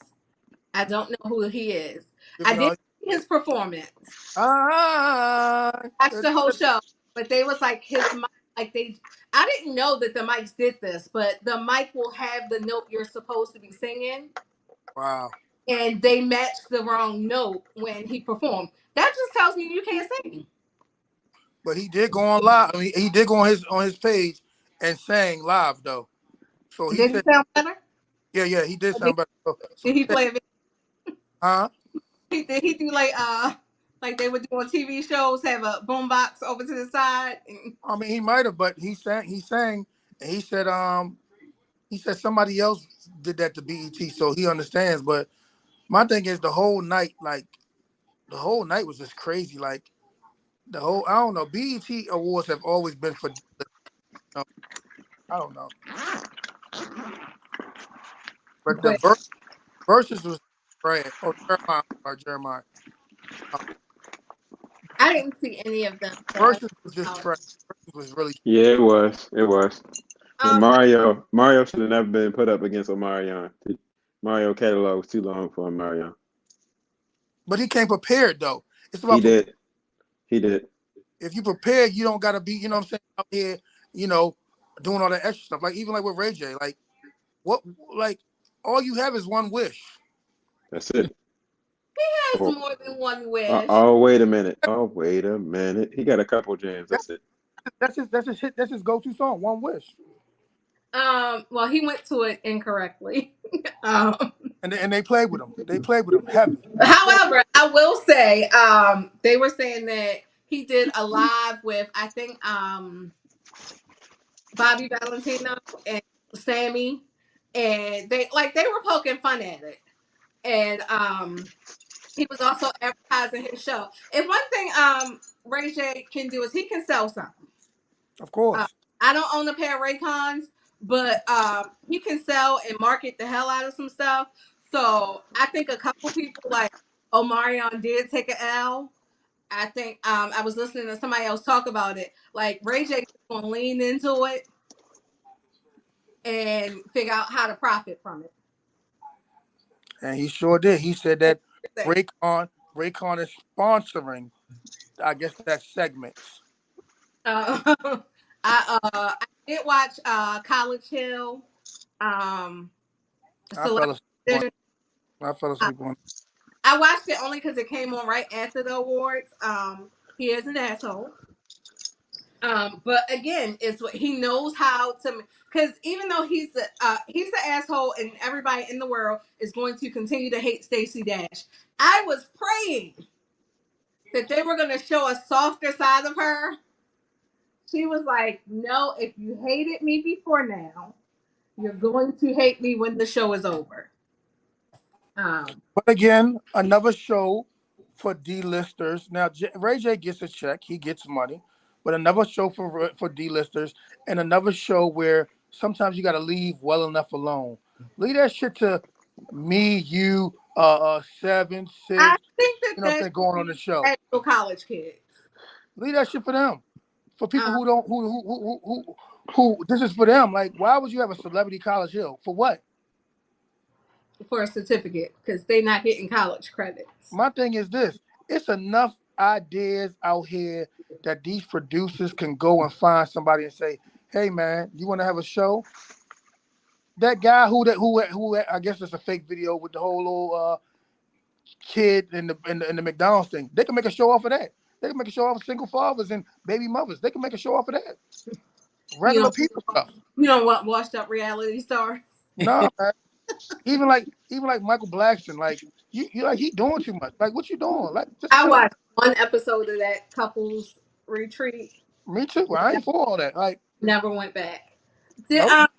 I don't know who he is. I did see his performance. Watched the whole show, but they was like his mic, I didn't know that the mics did this, but the mic will have the note you're supposed to be singing. Wow. And they matched the wrong note when he performed. That just tells me you can't sing. But he did go on live. I mean, he did go on his page and sang live though. So he did said, he sound better? Yeah, he did sound better. So did he play a video? Huh? Did he do like they would do on TV shows, have a boombox over to the side? I mean, he might have, but he sang, and he said somebody else did that to BET, so he understands. But my thing is the whole night was just crazy. Like I don't know. BET awards have always been for, I don't know. But the verses was trash. Oh, Jeremiah. I didn't see any of them. Versus was just trash. Versus was really. Yeah, it was. And Mario should have never been put up against Omarion. Mario catalog was too long for Omarion. But he came prepared though. It's about He did. If you prepare, you don't gotta be, you know what I'm saying, out here, doing all that extra stuff. Like even like with Ray J, like all you have is one wish. That's it. He has more than one wish. Wait a minute. He got a couple jams. That's it. That's his go-to song, One Wish. Well, he went to it incorrectly. And they played with him. They played with him heavy. However, I will say, they were saying that he did a live with, I think, Bobby Valentino and Sammy, and they were poking fun at it. And he was also advertising his show. And one thing Ray J can do is he can sell something. Of course. I don't own a pair of Raycons, but he can sell and market the hell out of some stuff. So I think a couple people like Omarion did take an L. I think I was listening to somebody else talk about it. Like Ray J is going to lean into it and figure out how to profit from it. And he sure did. He said that Raycon is sponsoring, I guess, that segment. I did watch College Hill. I fell asleep on it. I watched it only because it came on right after the awards. He is an asshole. But again, it's what he knows how to, because even though he's the asshole and everybody in the world is going to continue to hate Stacey Dash, I was praying that they were going to show a softer side of her She was like, "No, if you hated me before now, you're going to hate me when the show is over." But again, another show for D-listers. Now, Ray J gets a check; he gets money. But another show for D-listers, and another show where sometimes you got to leave well enough alone. Leave that shit to me, you, 7, I 6. think that You know what I'm that saying? should Going on the be show. actual college kids. Leave that shit for them. For people Um, who don't, who this is for them. Like, why would you have a celebrity college hill? For what? for a certificate because they're not getting college credits. My thing is this: it's enough ideas out here that these producers can go and find somebody and say, "Hey, man, you want to have a show?" That guy who I guess it's a fake video with the whole little kid in the McDonald's thing. They can make a show off of that. They can make a show off of single fathers and baby mothers. They can make a show off of that. You Regular know, people stuff. you don't want washed up reality stars. No, man. Even like Michael Blackson, like you like he doing too much. Like what you doing? Like just I chill. watched one episode of that couples retreat. Me too. I ain't for all that. Like Never went back. Did nope.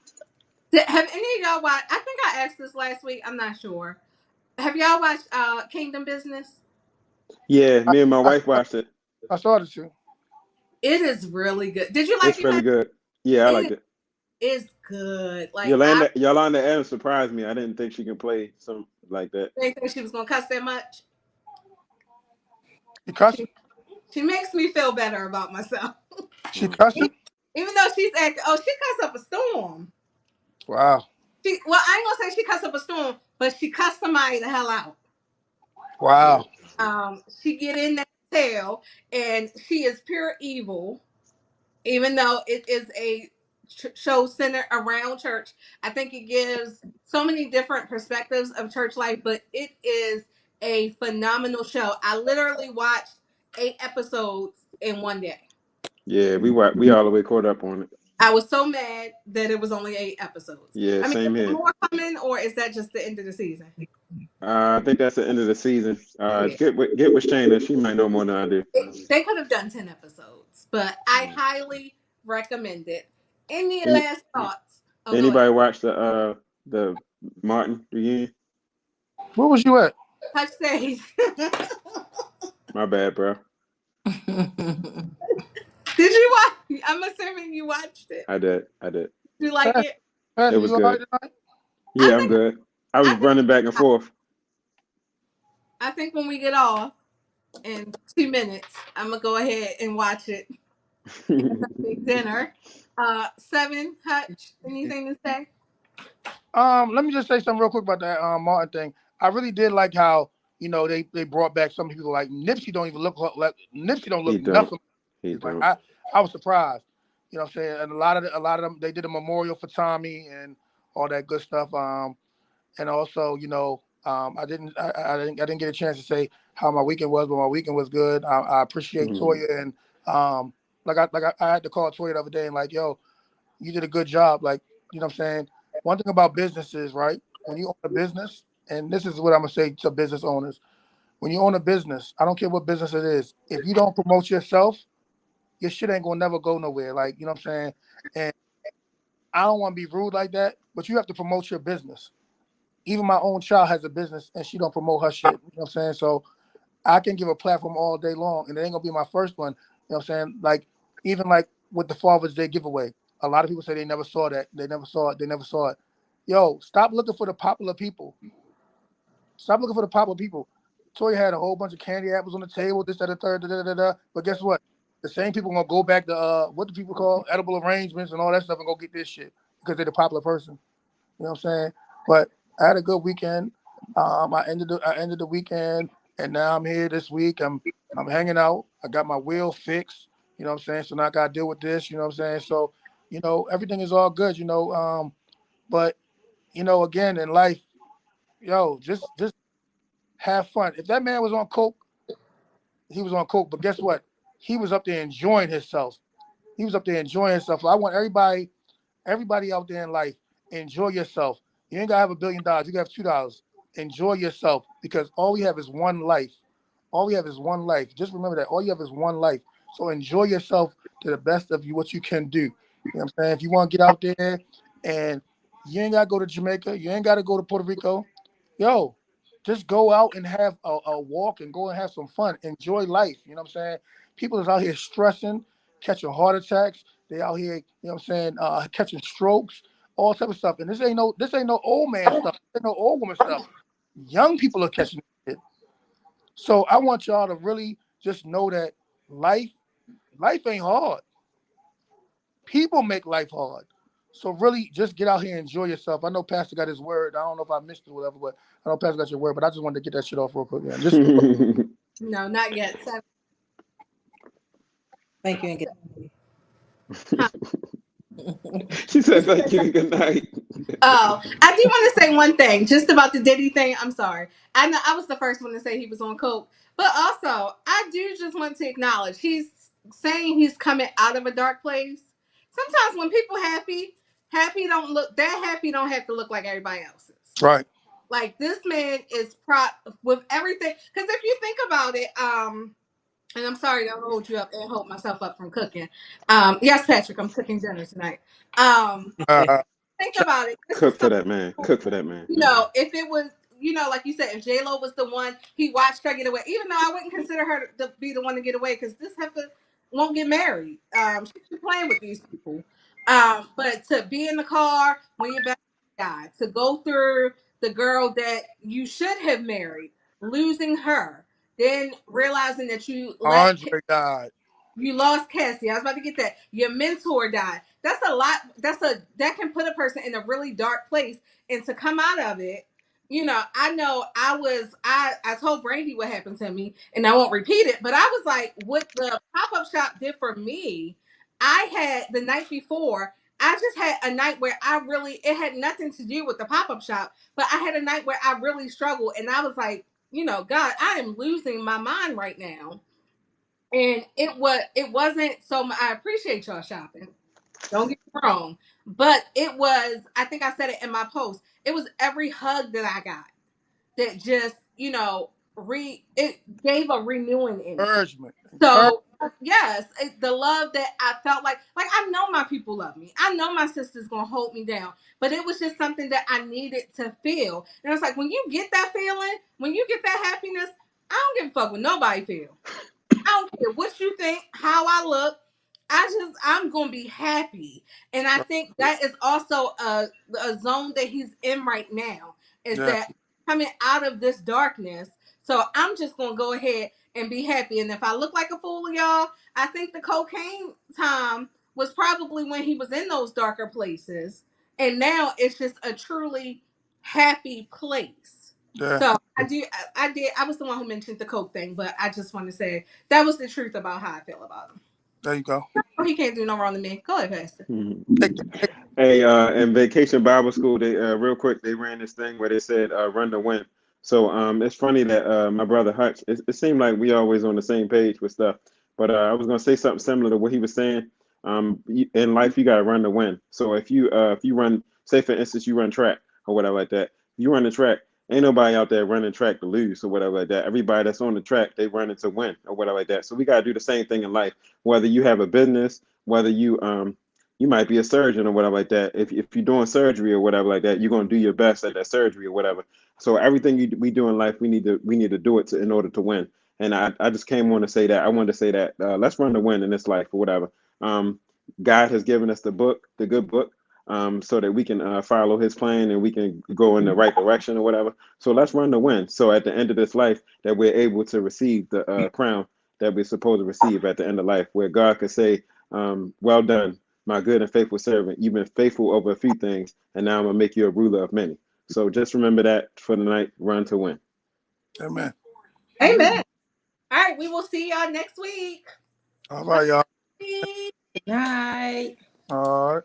have any of y'all watched? I think I asked this last week. I'm not sure. Have y'all watched Kingdom Business? Yeah, I, me and my I, wife watched it. I started to. It is really good. Did you like It's really it? good. Yeah, I liked it. It's good. Like I Yolanda Adams surprised me. I didn't think she can play something like that. didn't think she was gonna cuss that much. You cussing? She makes me feel better about myself. She cussing? Even though she's acting, oh, she cussed up a storm. Wow. I ain't gonna say she cussed up a storm, but she cussed somebody the hell out. Wow. She get in that tail, and she is pure evil. Even though it is a show centered around church, I think it gives so many different perspectives of church life. But it is a phenomenal show. I literally watched 8 episodes in one day. Yeah, we all the way caught up on it. I was so mad that it was only 8 episodes. Yeah, I mean, is same there here. more coming, or is that just the end of the season? I think that's the end of the season. Yeah. Get with Shayna. She might know more than I do. They could have done 10 episodes, but I highly recommend it. Any Any, last thoughts? Oh, go ahead. anybody watch the Martin reunion? Where was you at? Touch stage. My bad, bro. Did you watch? I'm assuming you watched it. I did. Did you like it? Pastor, It was you all right good. tonight? Yeah, I'm good. I was running back and forth. I think when we get off in 2 minutes, I'm gonna go ahead and watch it. Big dinner. 7 Hutch. Anything to say? Let me just say something real quick about that Martin thing. I really did like how they brought back some people like Nipsey. Don't even look like Nipsey. Don't look He don't. nothing. He Like don't. I was surprised. You know what I'm saying? And a lot of them, they did a memorial for Tommy and all that good stuff. And also, I didn't get a chance to say how my weekend was, but my weekend was good. I appreciate Toya, and I had to call Toya the other day and like, yo, you did a good job. Like, you know what I'm saying? One thing about businesses, right? When you own a business, and this is what I'm gonna say to business owners, when you own a business, I don't care what business it is, if you don't promote yourself, your shit ain't gonna never go nowhere. Like, you know what I'm saying? And I don't want to be rude like that, but you have to promote your business. Even my own child has a business and she don't promote her shit. You know what I'm saying? So I can give a platform all day long, and it ain't gonna be my first one. You know what I'm saying? Like, even like with the Father's Day giveaway, a lot of people say they never saw that. They never saw it. They never saw it. Yo, stop looking for the popular people. Stop looking for the popular people. Toya had a whole bunch of candy apples on the table, this, that, the third, da, da, da, da. But guess what? The same people gonna go back to what do people call edible arrangements and all that stuff and go get this shit because they're the popular person. You know what I'm saying? But I had a good weekend. I ended the weekend, and now I'm here this week. I'm hanging out. I got my wheel fixed. You know what I'm saying? So now I gotta deal with this. You know what I'm saying? So everything is all good. But again in life, yo, just have fun. If that man was on coke, he was on coke. But guess what? He was up there enjoying himself. He was up there enjoying himself. So I want everybody out there in life, enjoy yourself. You ain't gotta have $1 billion. You gotta have $2. Enjoy yourself because all we have is one life. All we have is one life. Just remember that all you have is one life. So enjoy yourself to the best of you what you can do. You know what I'm saying? If you want to get out there and you ain't gotta go to Jamaica, you ain't gotta go to Puerto Rico, yo, just go out and have a walk and go and have some fun. Enjoy life. You know what I'm saying? People is out here stressing, catching heart attacks. They out here, you know what I'm saying, catching strokes, all type of stuff. And this ain't no old man stuff. This ain't no old woman stuff. Young people are catching it. So I want y'all to really just know that life ain't hard. People make life hard. So really just get out here and enjoy yourself. I know Pastor got his word. I don't know if I missed it or whatever, but I know Pastor got your word, but I just wanted to get that shit off real quick. Man. Just No, not yet. Thank you and good. She said thank you and good night. Oh, I do want to say one thing just about the Diddy thing. I'm sorry. I know I was the first one to say he was on coke, but also I do just want to acknowledge he's saying he's coming out of a dark place. Sometimes when people happy don't look that happy don't have to look like everybody else's. right. Like this man is with everything. Because if you think about it, and I'm sorry to hold you up and hold myself up from cooking. Yes, Patrick, I'm cooking dinner tonight. Think about it. This is Cook for something, that man. Cook for that man. if it was, like you said, if J Lo was the one he watched her get away, even though I wouldn't consider her to be the one to get away because this heifer won't get married. She's playing with these people. But to be in the car when your best friend died, to go through the girl that you should have married, losing her, then realizing that Andre died. you lost Cassie. I was about to get that. Your mentor died. That's a lot. That can put a person in a really dark place, and to come out of it. I know I told Brandy what happened to me, and I won't repeat it. But I was like, what the pop up shop did for me. I had the night before. I just had a night where it had nothing to do with the pop up shop, but I had a night where I really struggled, and I was like, God, I am losing my mind right now. And it wasn't so much. I appreciate y'all shopping. Don't get me wrong. But it was, I think I said it in my post. It was every hug that I got that just, it gave a renewing in me. Encouragement. So yes, the love that I felt like I know my people love me. I know my sister's gonna hold me down. But it was just something that I needed to feel. And it's like when you get that feeling, when you get that happiness, I don't give a fuck what nobody feel. I don't care what you think, how I look. I'm gonna be happy, and I think that is also a zone that he's in right now. Is Yeah. that coming out of this darkness? So I'm just gonna go ahead and be happy. And if I look like a fool, y'all, I think the cocaine time was probably when he was in those darker places, and now it's just a truly happy place. Yeah. So I was the one who mentioned the coke thing, but I just want to say that was the truth about how I feel about him. There you go. Oh, he can't do no wrong to me. Go ahead, Pastor. Hey, in Vacation Bible School, they real quick they ran this thing where they said run to win. So it's funny that my brother Hutch. It seemed like we always on the same page with stuff. But I was gonna say something similar to what he was saying. In life, you gotta run to win. So if you run, say for instance, you run track or whatever like that, you run the track. Ain't nobody out there running track to lose or whatever like that. Everybody that's on the track, they running to win or whatever like that. So we gotta do the same thing in life. Whether you have a business, whether you might be a surgeon or whatever like that. If you're doing surgery or whatever like that, you're gonna do your best at that surgery or whatever. So everything we do in life, we need to do it in order to win. And I just came on to say that. I wanted to say that let's run to win in this life or whatever. God has given us the book, the good book, so that we can follow His plan and we can go in the right direction or whatever. So let's run to win. So at the end of this life, that we're able to receive the crown that we're supposed to receive at the end of life, where God could say, "Well done, my good and faithful servant. You've been faithful over a few things, and now I'm gonna make you a ruler of many." So just remember that for the night. Run to win. Amen. Amen. All right, we will see y'all next week. All right, y'all. Bye. Night. All right.